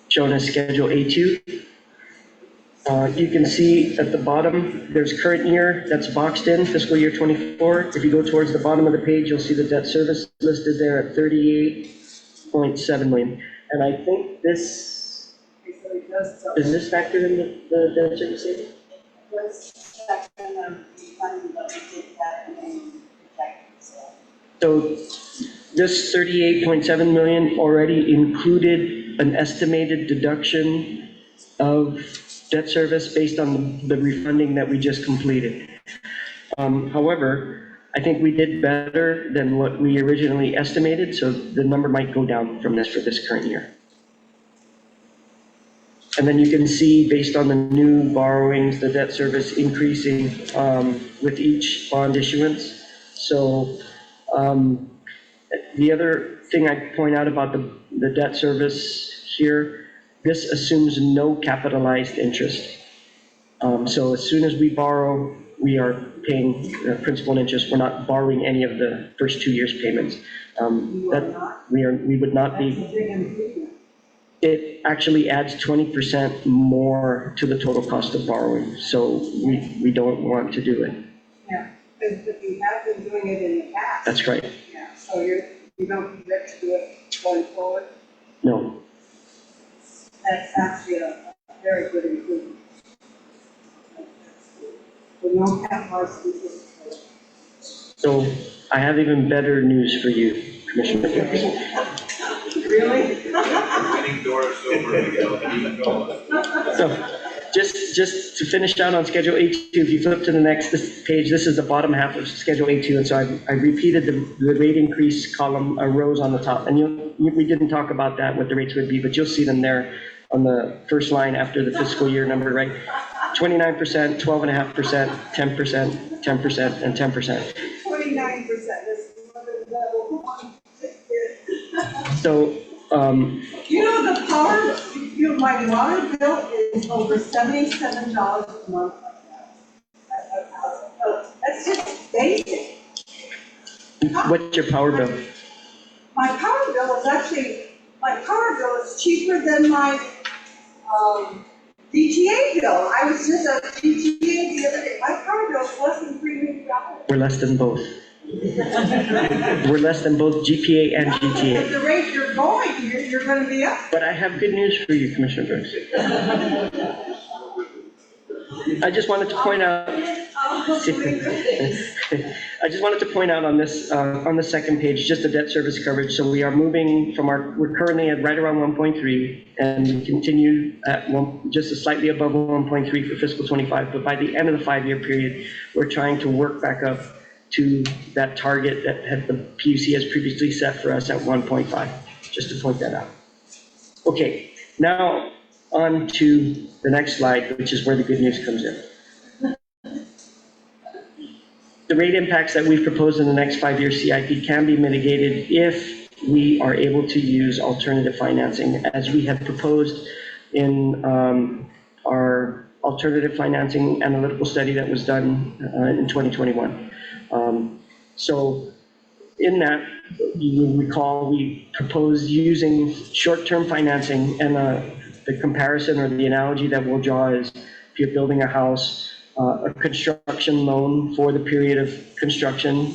shown as Schedule A2. You can see at the bottom, there's current year, that's boxed in, fiscal year '24. If you go towards the bottom of the page, you'll see the debt service listed there at 38.7 million. And I think this, Okay, so it does, so is this factored in the debt service savings? Was section of the funding, but we did that in projected, so. So this 38.7 million already included an estimated deduction of debt service based on the refunding that we just completed. However, I think we did better than what we originally estimated, so the number might go down from this for this current year. And then you can see, based on the new borrowings, the debt service increasing with each bond issuance. So the other thing I'd point out about the debt service here, this assumes no capitalized interest. So as soon as we borrow, we are paying principal and interest. We're not borrowing any of the first 2 years' payments. you are not, We would not that's be. a big improvement. It actually adds 20% more to the total cost of borrowing, so we don't want to do it. Yeah, but you have been doing it in the past. That's right. Yeah, so you don't project to do it going forward. No. That's actually a very good improvement. We don't have our statistics. So I have even better news for you, Commissioner Brooks. Really? Getting Doris over, Miguel, keep going. So just to finish out on Schedule A2, if you flip to the next page, this is the bottom half of Schedule A2, and so I repeated the rate increase column, rows on the top. And we didn't talk about that, what the rates would be, but you'll see them there on the first line after the fiscal year number, right? 29%, 12.5%, 10%, 10%, and 10%. 29%, this is more than double. So, You know, the power, my water bill is over $77 a month right now. That's just basic. what's your power bill? My power bill is actually, my power bill is cheaper than my, DTA bill. I was just at DTA the other day, my power bill is less than $300. We're less than both. We're less than both GPA and At GTA. the rate you're going, you're gonna be up. But I have good news for you, Commissioner Brooks. I just wanted to point out, I'll believe it. I just wanted to point out on this, on the second page, just the debt service coverage. So we are moving from we're currently at right around 1.3, and we continue at just slightly above 1.3 for fiscal 25. But by the end of the 5-year period, we're trying to work back up to that target that the PUC has previously set for us at 1.5, just to point that out. Okay, now on to the next slide, which is where the good news comes in. The rate impacts that we've proposed in the next 5-year CIP can be mitigated if we are able to use alternative financing, as we have proposed in our alternative financing analytical study that was done in 2021. So in that, you will recall, we proposed using short-term financing, and the comparison or the analogy that we'll draw is if you're building a house, a construction loan for the period of construction,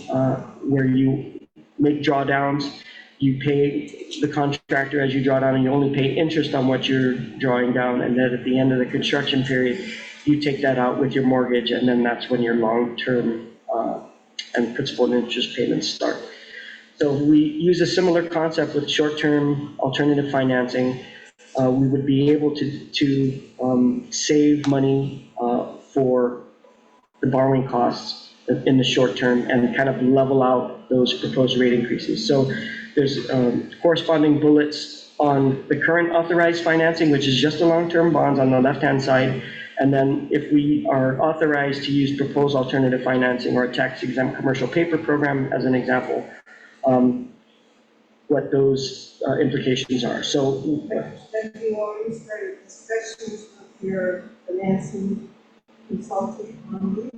where you make drawdowns, you pay the contractor as you draw down, and you only pay interest on what you're drawing down, and then at the end of the construction period, you take that out with your mortgage, and then that's when your long-term and principal and interest payments start. So we use a similar concept with short-term alternative financing. We would be able to save money for the borrowing costs in the short term and kind of level out those proposed rate increases. So there's corresponding bullets on the current authorized financing, which is just the long-term bonds on the left-hand side. And then if we are authorized to use proposed alternative financing or a tax-exempt commercial paper program as an example, what those implications are. So Have you already started discussions with your financing consultant on this?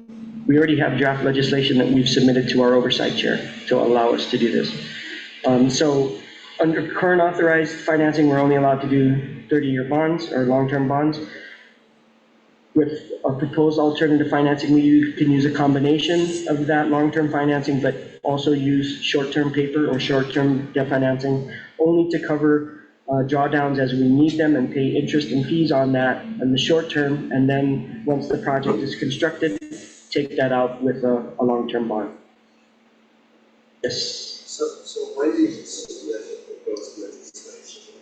we already have draft legislation that we've submitted to our oversight chair to allow us to do this. So under current authorized financing, we're only allowed to do 30-year bonds or long-term bonds. with a proposed alternative financing, we can use a combination of that long-term financing, but also use short-term paper or short-term debt financing only to cover drawdowns as we need them and pay interest and fees on that in the short term. And then once the project is constructed, take that out with a long-term bond. Yes. So when do you submit the proposed legislation?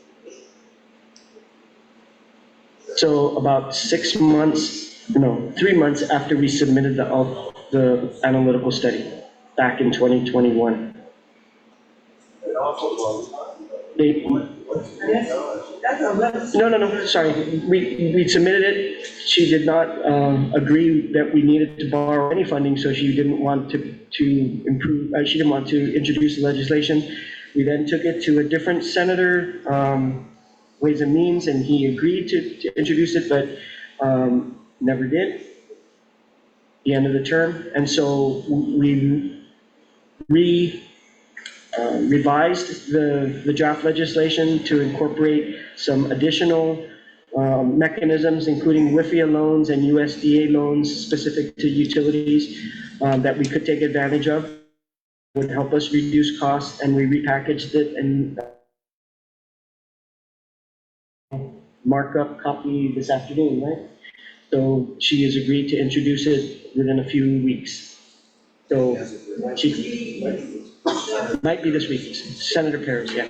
So about 6 months, no, 3 months after we submitted the analytical study back in 2021. An awful long time. They, That's a list. no, sorry. We submitted it. She did not agree that we needed to borrow any funding, so she didn't want to improve, she didn't want to introduce the legislation. We then took it to a different senator, Ways and Means, and he agreed to introduce it, but never did, the end of the term. And so we revised the draft legislation to incorporate some additional mechanisms, including WIFIA loans and USDA loans specific to utilities that we could take advantage of, would help us reduce costs, and we repackaged it and markup copy this afternoon, right? So she has agreed to introduce it within a few weeks. So she might be this week, Senator Perez, yeah.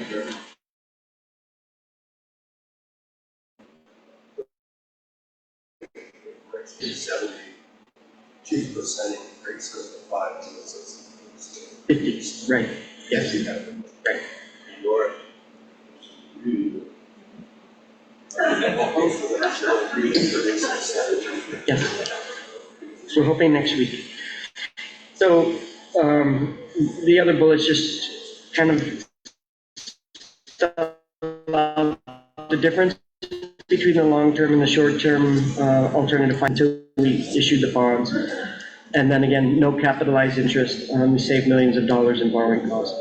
$70 2% increase of the 5 to 6. 50, right, yes, right. Your really Yes. We're hoping next week. So the other bullets just kind of spell out the difference between the long-term and the short-term alternative until we issued the bonds. And then again, no capitalized interest. We save millions of dollars in borrowing costs.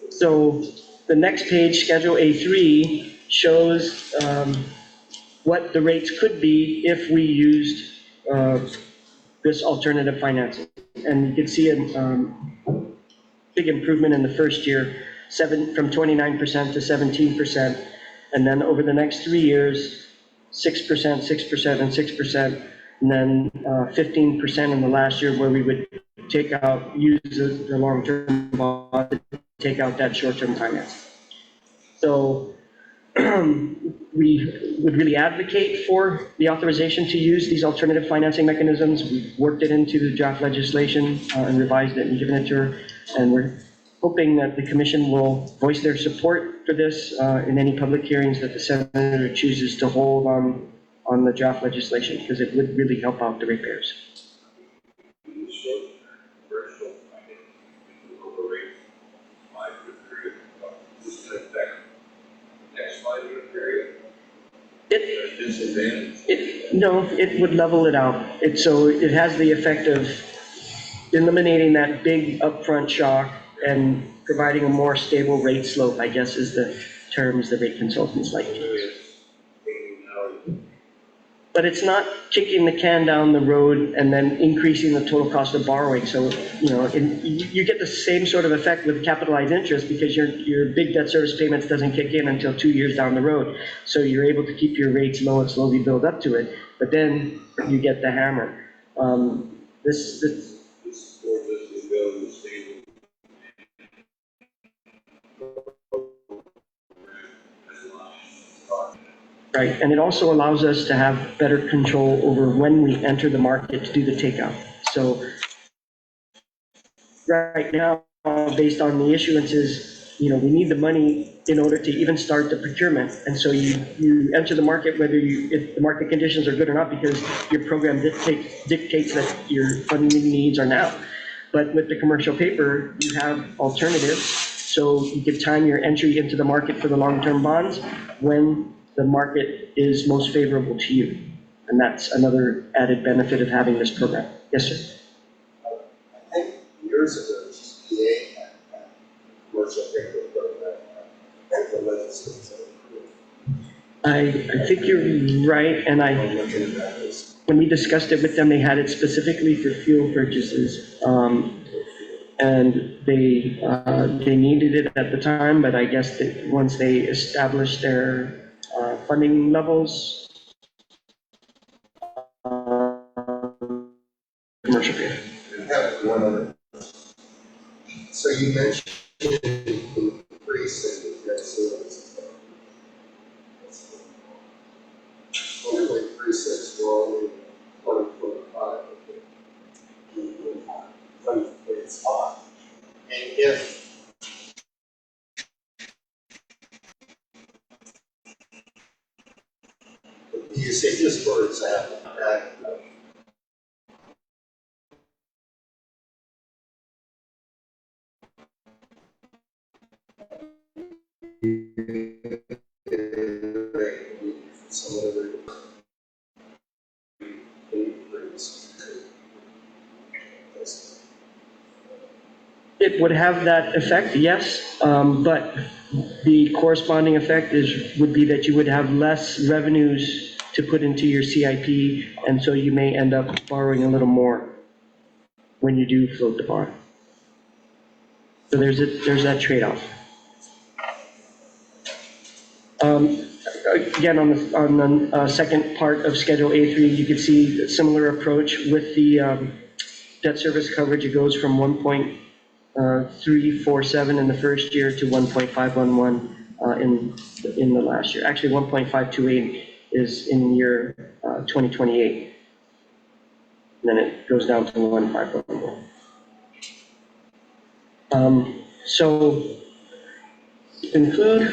So the next page, Schedule A3, shows what the rates could be if we used this alternative financing. And you can see a big improvement in the first year, from 29% to 17%. And then over the next 3 years, 6%, 6%, and 6%. And then 15% in the last year, where we would use the long-term bond to take out that short-term finance. So we would really advocate for the authorization to use these alternative financing mechanisms. We've worked it into the draft legislation and revised it and given it to her. And we're hoping that the commission will voice their support for this in any public hearings that the senator chooses to hold on the draft legislation, because it would really help out the ratepayers. No, it would level it out. So it has the effect of eliminating that big upfront shock and providing a more stable rate slope, I guess is the terms the rate consultants like to use. But it's not kicking the can down the road and then increasing the total cost of borrowing. So, you get the same sort of effect with capitalized interest, because your big debt service payments doesn't kick in until 2 years down the road. So you're able to keep your rates low and slowly build up to it. But then you get the hammer. Right, and it also allows us to have better control over when we enter the market to do the takeout. So right now, based on the issuances, we need the money in order to even start the procurement. And so you enter the market if the market conditions are good or not, because your program dictates that your funding needs are now. But with the commercial paper, you have alternatives. So you can time your entry into the market for the long-term bonds when the market is most favorable to you. And that's another added benefit of having this program. Yes, sir. I think years ago, GPA had that commercial paper program, and the legislature approved. I think you're right, and I'm looking at that as when we discussed it with them, they had it specifically for fuel purchases. And they needed it at the time, but I guess that once they established their funding levels, commercial vehicle. I have one other. So you mentioned increase in the debt service. Hopefully, increase will only 2025. It's fine. And if you say just for example, that some of the increase. It would have that effect, yes, but the corresponding effect would be that you would have less revenues to put into your CIP, and so you may end up borrowing a little more when you do float the bond. So there's that trade-off. Again, on the second part of Schedule A3, you can see a similar approach with the debt service coverage. It goes from 1.347 in the first year to 1.511 in the last year. Actually, 1.528 is in year 2028. And then it goes down to 1.511. So to conclude,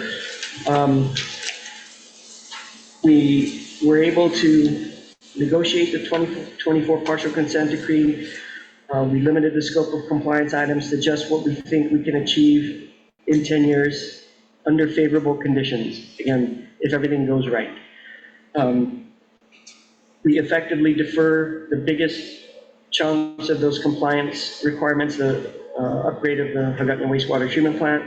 we were able to negotiate the 2024 partial consent decree. We limited the scope of compliance items to just what we think we can achieve in 10 years under favorable conditions. Again, if everything goes right. We effectively defer the biggest chunks of those compliance requirements, the upgrade of the Hagåtña wastewater treatment plant,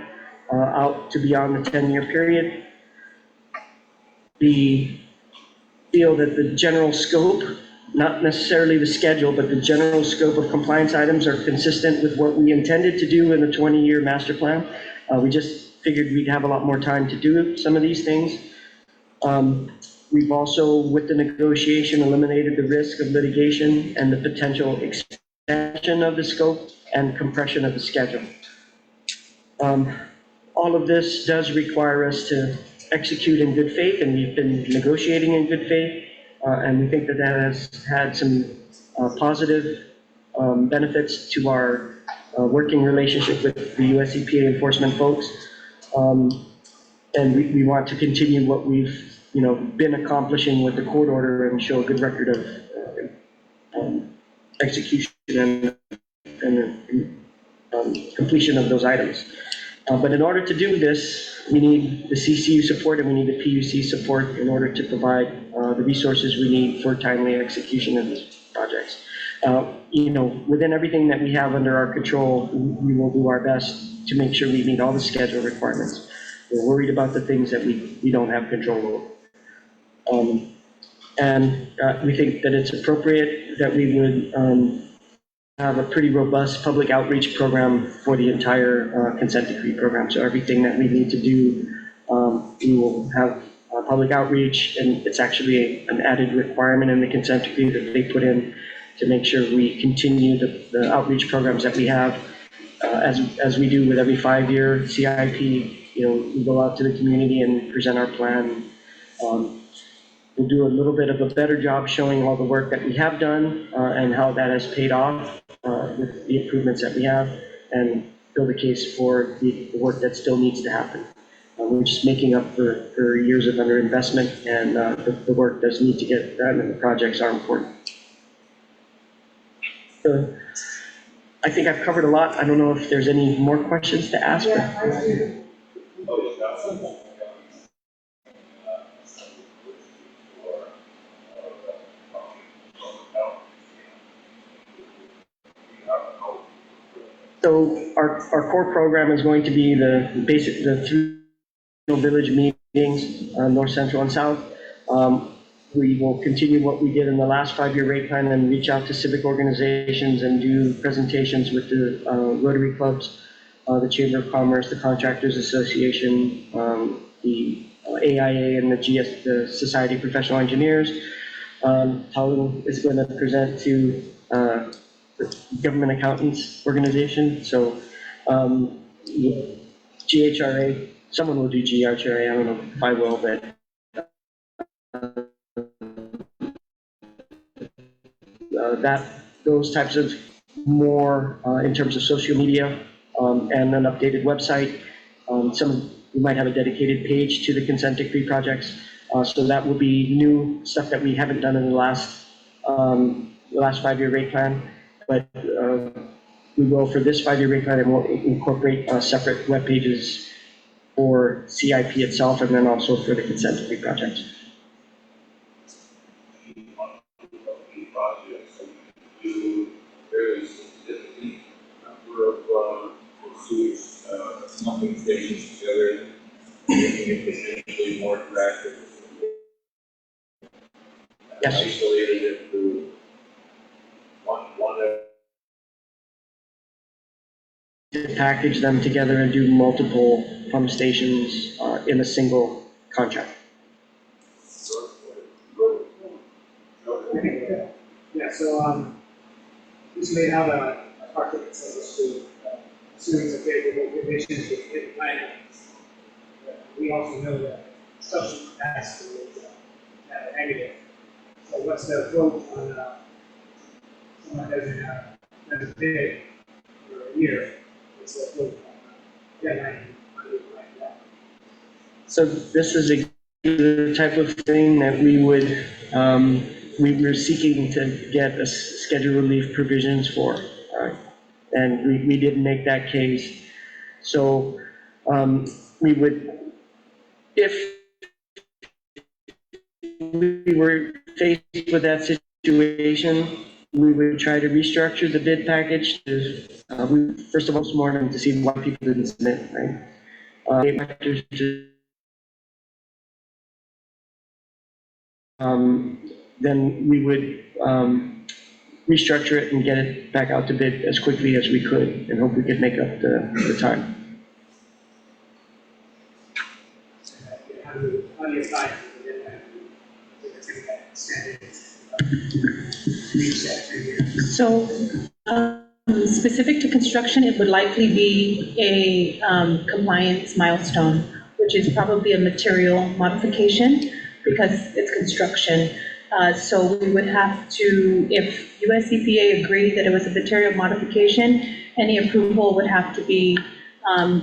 out to beyond the 10-year period. We feel that the general scope, not necessarily the schedule, but the general scope of compliance items are consistent with what we intended to do in the 20-year master plan. We just figured we'd have a lot more time to do some of these things. We've also, with the negotiation, eliminated the risk of litigation and the potential expansion of the scope and compression of the schedule. All of this does require us to execute in good faith, and we've been negotiating in good faith, and we think that that has had some positive benefits to our working relationship with the US EPA enforcement folks. And we want to continue what we've been accomplishing with the court order and show a good record of execution and completion of those items. But in order to do this, we need the CCU support and we need the PUC support in order to provide the resources we need for timely execution of these projects. Within everything that we have under our control, we will do our best to make sure we meet all the schedule requirements. We're worried about the things that we don't have control over. We think that it's appropriate that we would have a pretty robust public outreach program for the entire consent decree program. So everything that we need to do, we will have public outreach, and it's actually an added requirement in the consent decree that they put in to make sure we continue the outreach programs that we have. As we do with every 5-year CIP, we go out to the community and present our plan. We'll do a little bit of a better job showing all the work that we have done and how that has paid off with the improvements that we have, and build a case for the work that still needs to happen. We're just making up for years of underinvestment, and the work does need to get done, and the projects are important. So I think I've covered a lot. I don't know if there's any more questions to ask. Yeah, I do. So our core program is going to be the 3 village meetings, North, Central, and South. we will continue what we did in the last 5-year rate plan and reach out to civic organizations and do presentations with the Rotary clubs, the Chamber of Commerce, the Contractors Association, the AIA, and the Society of Professional Engineers. Pauline is going to present to the Government Accountants Organization. So GHRA, someone will do GHRA, I don't know if I will, but those types of more in terms of social media and an updated website. We might have a dedicated page to the consent decree projects. So that will be new stuff that we haven't done in the last 5-year rate plan, but we will for this 5-year rate plan, and we'll incorporate separate web pages for CIP itself and then also for the consent decree projects. Projects, do very significant number of pursuits, pumping stations together, making it potentially more attractive. Yes. Isolated into one To package them together and do multiple pump stations in a single contract. Yeah, so, this may have a partial consensus to, assuming some favorable conditions with the plan. We also know that subsequent capacity is a negative. So what's the vote on, someone doesn't bid for a year, what's the vote on, deadline, like that? So this is the type of thing that we were seeking to get a schedule relief provisions for, and we didn't make that case. So we would, if we were faced with that situation, we would try to restructure the bid package. First of all, this morning to see why people didn't submit, right? Then we would restructure it and get it back out to bid as quickly as we could and hope we could make up the time. How do you find the deadline to extend it, reach that 3 years? So specific to construction, it would likely be a compliance milestone, which is probably a material modification because it's construction. So we would have to, if US EPA agreed that it was a material modification, any approval would have to be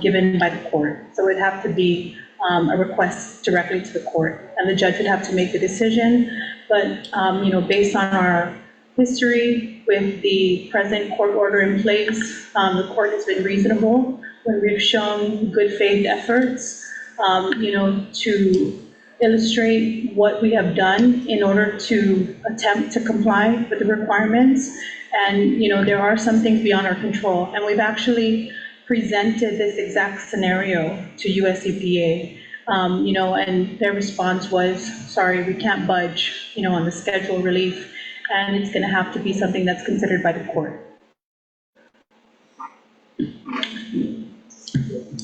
given by the court. So it would have to be a request directly to the court, and the judge would have to make the decision. But based on our history with the present court order in place, the court has been reasonable when we've shown good faith efforts, to illustrate what we have done in order to attempt to comply with the requirements. And, there are some things beyond our control. And we've actually presented this exact scenario to US EPA, and their response was, sorry, we can't budge, on the schedule relief. And it's going to have to be something that's considered by the court.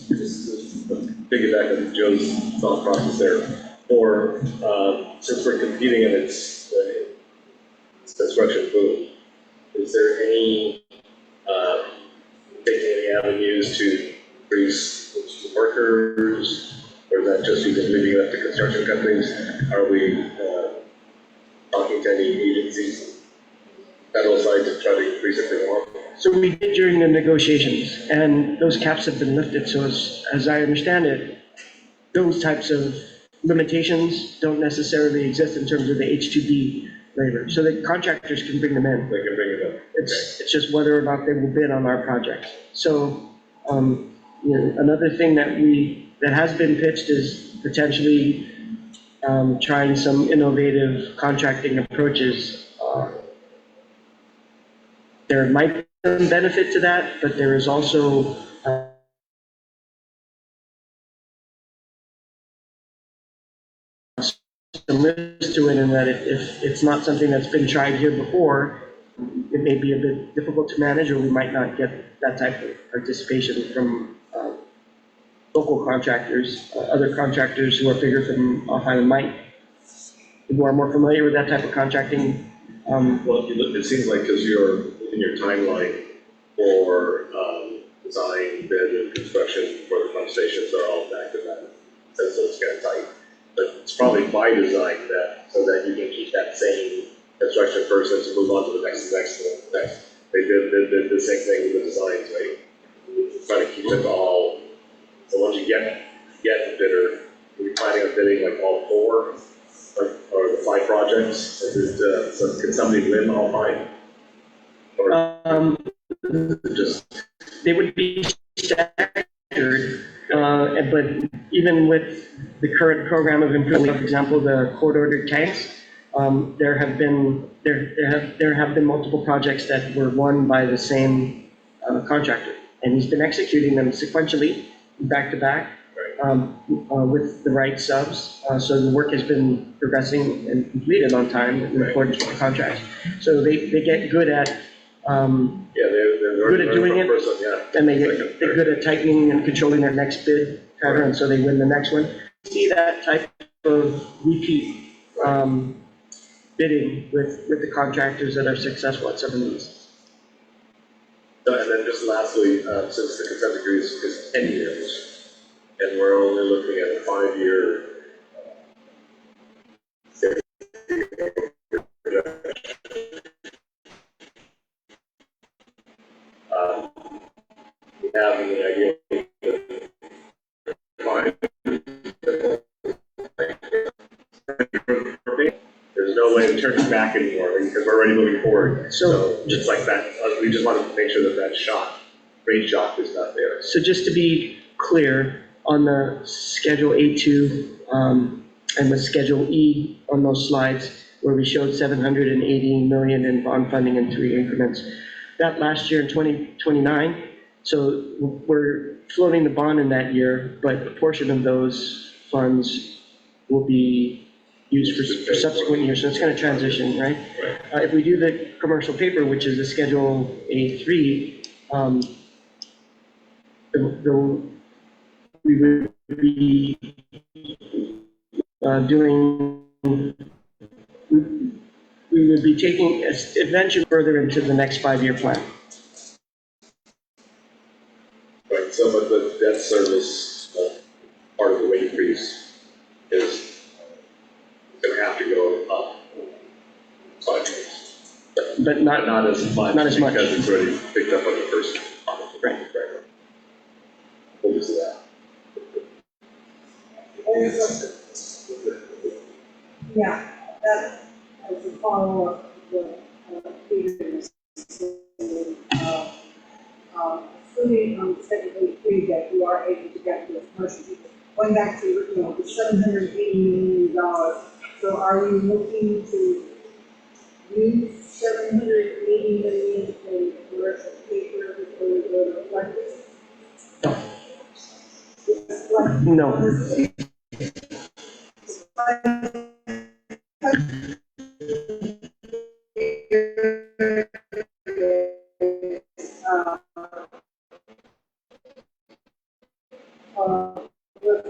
Just piggyback on Joe's thought process there. Or since we're competing in its construction boom, is there any taking any avenues to increase workers, or is that just even leaving it up to construction companies? Are we talking to any agencies, federal side, to try to increase it for more? So we did during the negotiations, and those caps have been lifted. So as I understand it, those types of limitations don't necessarily exist in terms of the H-2B labor. So the contractors can bring them in. They can bring it up. It's just whether or not they will bid on our projects. So another thing that has been pitched is potentially trying some innovative contracting approaches. There might be some benefit to that, but there is also risk to it in that if it's not something that's been tried here before, it may be a bit difficult to manage, or we might not get that type of participation from local contractors. Other contractors who are bigger from Ohio might, who are more familiar with that type of contracting. Well, if you look, it seems like because you're in your timeline for design, bid, and construction for the pump stations are all back to back, so it's kind of tight. But it's probably by design that, so that you can keep that same construction person to move on to the next. They did the same thing with the designs, right? Try to keep it all, so once you get the bidder, we're planning on bidding like all four or the 5 projects, so can somebody win all 5? Or just, They would be staggered, but even with the current program of improvement, for example, the court-ordered tanks, there have been multiple projects that were won by the same contractor, and he's been executing them sequentially, back to back, with the right subs. So the work has been progressing and completed on time in accordance with the contracts. So they get good at they're good at doing it, person, yeah. and they're good at tightening and controlling their next bid pattern, and so they win the next one. See that type of repeat bidding with the contractors that are successful at some of these. And then just lastly, since the consent decree is 10 years, and we're only looking at a 5-year we have an idea there's no way to turn it back anymore because we're already moving forward. So just like that, we just want to make sure that rate shock is not there. So just to be clear, on the Schedule A2 and the Schedule E on those slides, where we showed $780 million in bond funding in 3 increments, that last year in 2029, so we're floating the bond in that year, but a portion of those funds will be used for subsequent years, so it's going to transition, right? If we do the commercial paper, which is the Schedule A3, we would be we would be taking eventually further into the next 5-year plan. Right, so but the debt service part of the rate increase is going to have to go up 5 years. But Not as much. Not as much. Because it's already picked up on the first. Right. We'll use that. Yeah, that as a follow-up to what Peter was saying, assuming on technically free that you are able to get to the commercial people, going back to, the $780 million, so are you looking to use $780 million in commercial paper before we go to collectors? No. The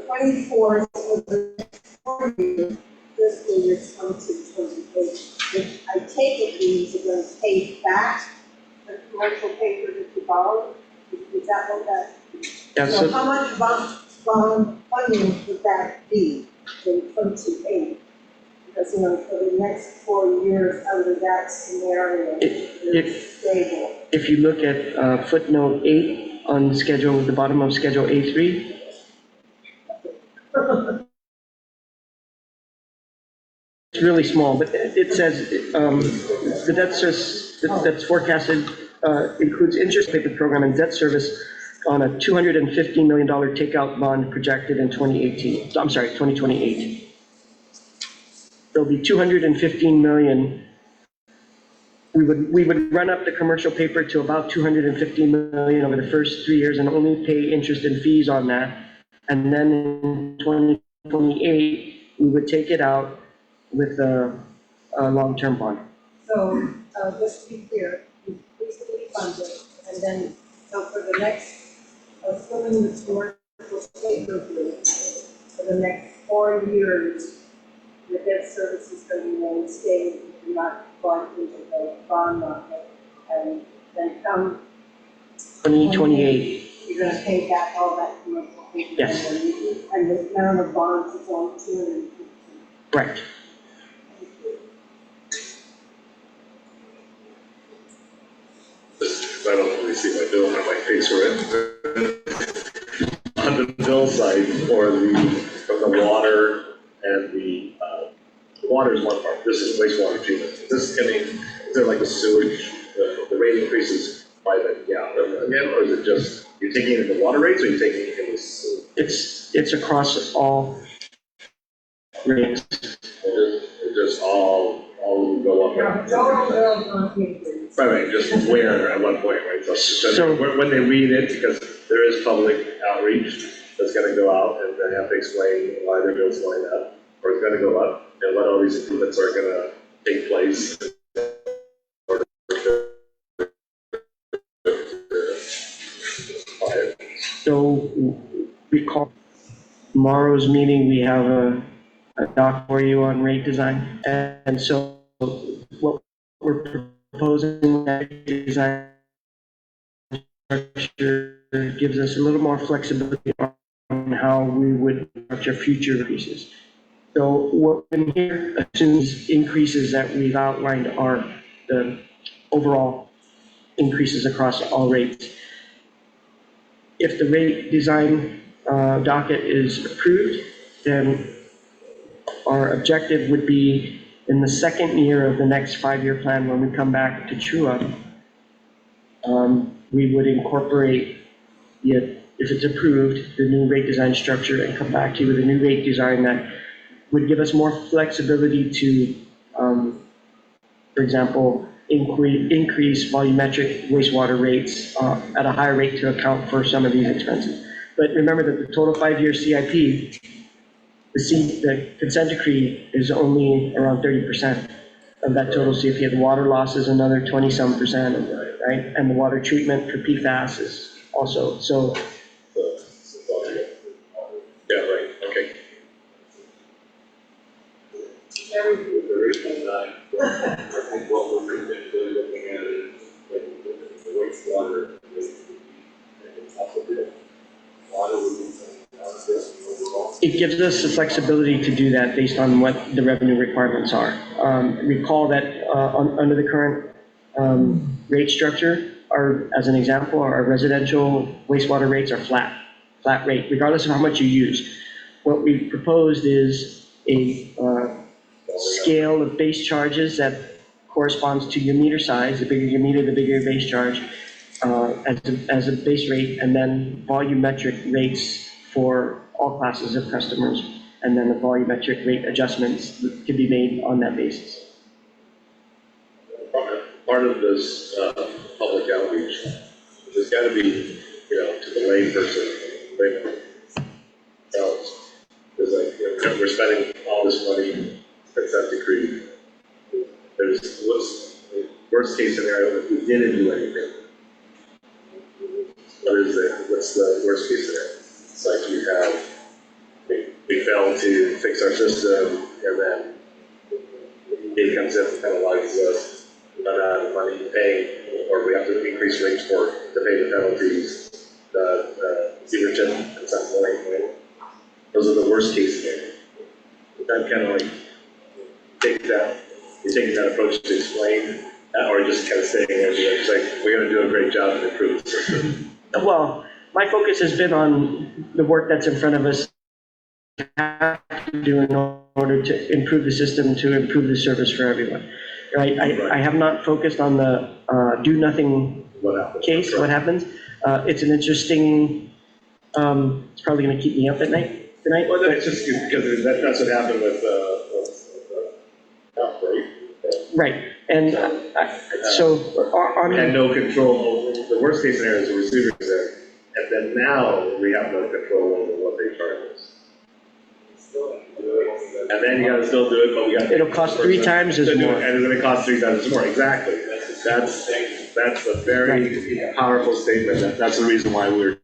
24th of the 40 fiscal year 2028, which I take it means you're going to pay back the commercial paper that you borrowed. Is that what that? Yeah, So how much bond funding would that be in 28? Because, for the next 4 years under that scenario, it's stable. If you look at footnote 8 on the bottom of Schedule A3, it's really small, but it says the debt service that's forecasted includes interest payment program and debt service on a $250 million takeout bond projected in 2018. I'm sorry, 2028. There'll be $215 million. We would run up the commercial paper to about $250 million over the first 3 years and only pay interest and fees on that. And then in 2028, we would take it out with a long-term bond. So, just to be clear, you recently funded, and then, so for the next, assuming the board will stay with for the next 4 years, the debt service is going to remain stable, if you're not going into the bond market, and then come 2028, you're gonna pay back all that commercial paper. Yes. And the amount of bonds is only 250. correct. I don't really see my bill on my face, right? On the bill side for from the water and the water is one part, this is wastewater treatment. This, I mean, is there like a sewage, the rate increases by the gallon again, or is it just, you're taking it in the water rates, or you're taking it in the sewage? It's across all rates. It just all will go up. Now, total bills on paper. Right, just where, at what point, right? So when they read it, because there is public outreach that's gonna go out, and they have to explain why their bill's going up, or it's gonna go up, and what all these improvements are gonna take place. So we call tomorrow's meeting, we have a doc for you on rate design. And so what we're proposing, that design structure gives us a little more flexibility on how we would structure future increases. So what in here assumes increases that we've outlined are the overall increases across all rates. If the rate design docket is approved, then our objective would be in the second year of the next 5-year plan, when we come back to true up, we would incorporate, if it's approved, the new rate design structure and come back to you with a new rate design that would give us more flexibility to, for example, increase volumetric wastewater rates at a higher rate to account for some of these expenses. But remember that the total 5-year CIP, the consent decree is only around 30% of that total CIP. The water loss is another 20-some%, right? And the water treatment for PFAS is also, so. Yeah, right, okay. There is one time, I think what we're really looking at is like the wastewater, and it's also good. Water would be overall. It gives us the flexibility to do that based on what the revenue requirements are. Recall that under the current rate structure, as an example, our residential wastewater rates are flat rate, regardless of how much you use. What we proposed is a scale of base charges that corresponds to your meter size. The bigger your meter, the bigger your base charge as a base rate, and then volumetric rates for all classes of customers, and then the volumetric rate adjustments can be made on that basis. Part of this public outreach, there's got to be, to the lay person, else. There's like, we're spending all this money, consent decree. There's worst case scenario if we didn't do anything. What's the worst case scenario? It's like we fail to fix our system, and then it comes in and penalizes us, run out of money to pay, or we have to increase rates to pay the penalties, the receivership at some point, right? Those are the worst case scenarios. That kind of like you're taking that approach to explain that, or just kind of saying it's like, we're going to do a great job and improve the system. Well, my focus has been on the work that's in front of us to do in order to improve the system, to improve the service for everyone. Right? I have not focused on the do nothing case, what happens. It's an interesting, it's probably going to keep me up at night tonight. Well, that's just because that's what happened with outbreak. Right, and so we had no control over, the worst case scenario is the receivers there, and then now we have no control over what they charge us. and then you gotta still do it, but we got. It'll cost 3 times as to do it, more. And it's gonna cost 3 times as more, exactly. That's a very powerful statement, that's the reason why we're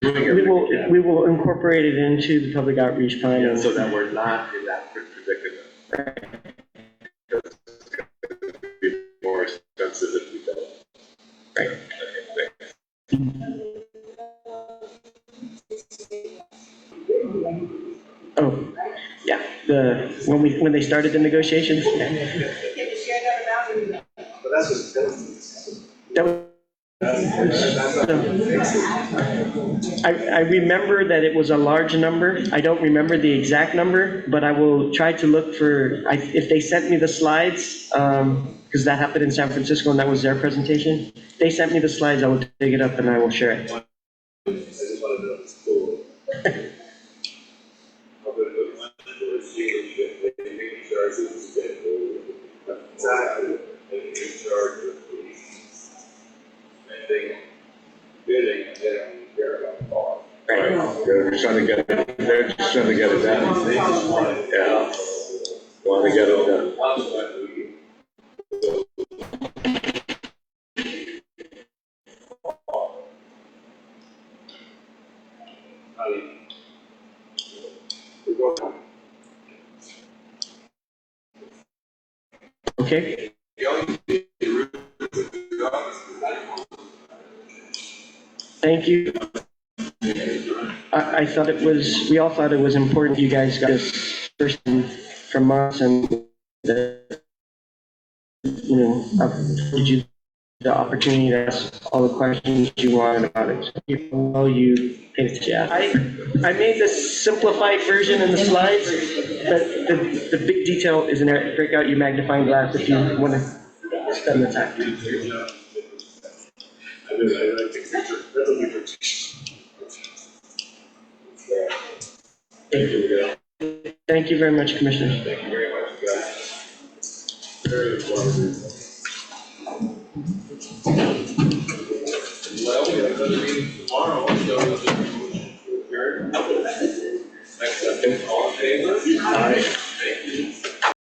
doing everything we can. We will incorporate it into the public outreach plan. Yeah, so that we're not in that predicament. Because it's gonna be more expensive if we don't. Right. Okay, thanks. Oh, yeah, when they started the negotiations. Can you share that amount? But that's just. That was- I remember that it was a large number. I don't remember the exact number, but I will try to look for, if they sent me the slides, because that happened in San Francisco and that was their presentation. If they sent me the slides, I will dig it up and I will share it. I just want to know if it's cool. I'll go to the one for seeing if they make charges, exactly, and charge of spending, bidding, and they don't care about the cost. Right. They're just trying to get it done. Yeah. Want to get it done. Okay. Thank you. I thought it was, we all thought it was important you guys got this first from us and, did you the opportunity to ask all the questions you wanted about it. Well, you paid attention. Yeah, I made the simplified version in the slides, but the big detail is in there. Break out your magnifying glass if you want to spend the time. I like the picture. That's a big picture. Thank you very much, Commissioners. Thank you very much, guys. Very informative. Well, we have another meeting tomorrow, so we'll just adjourn. Next up, all in favor? Aye. Thank you.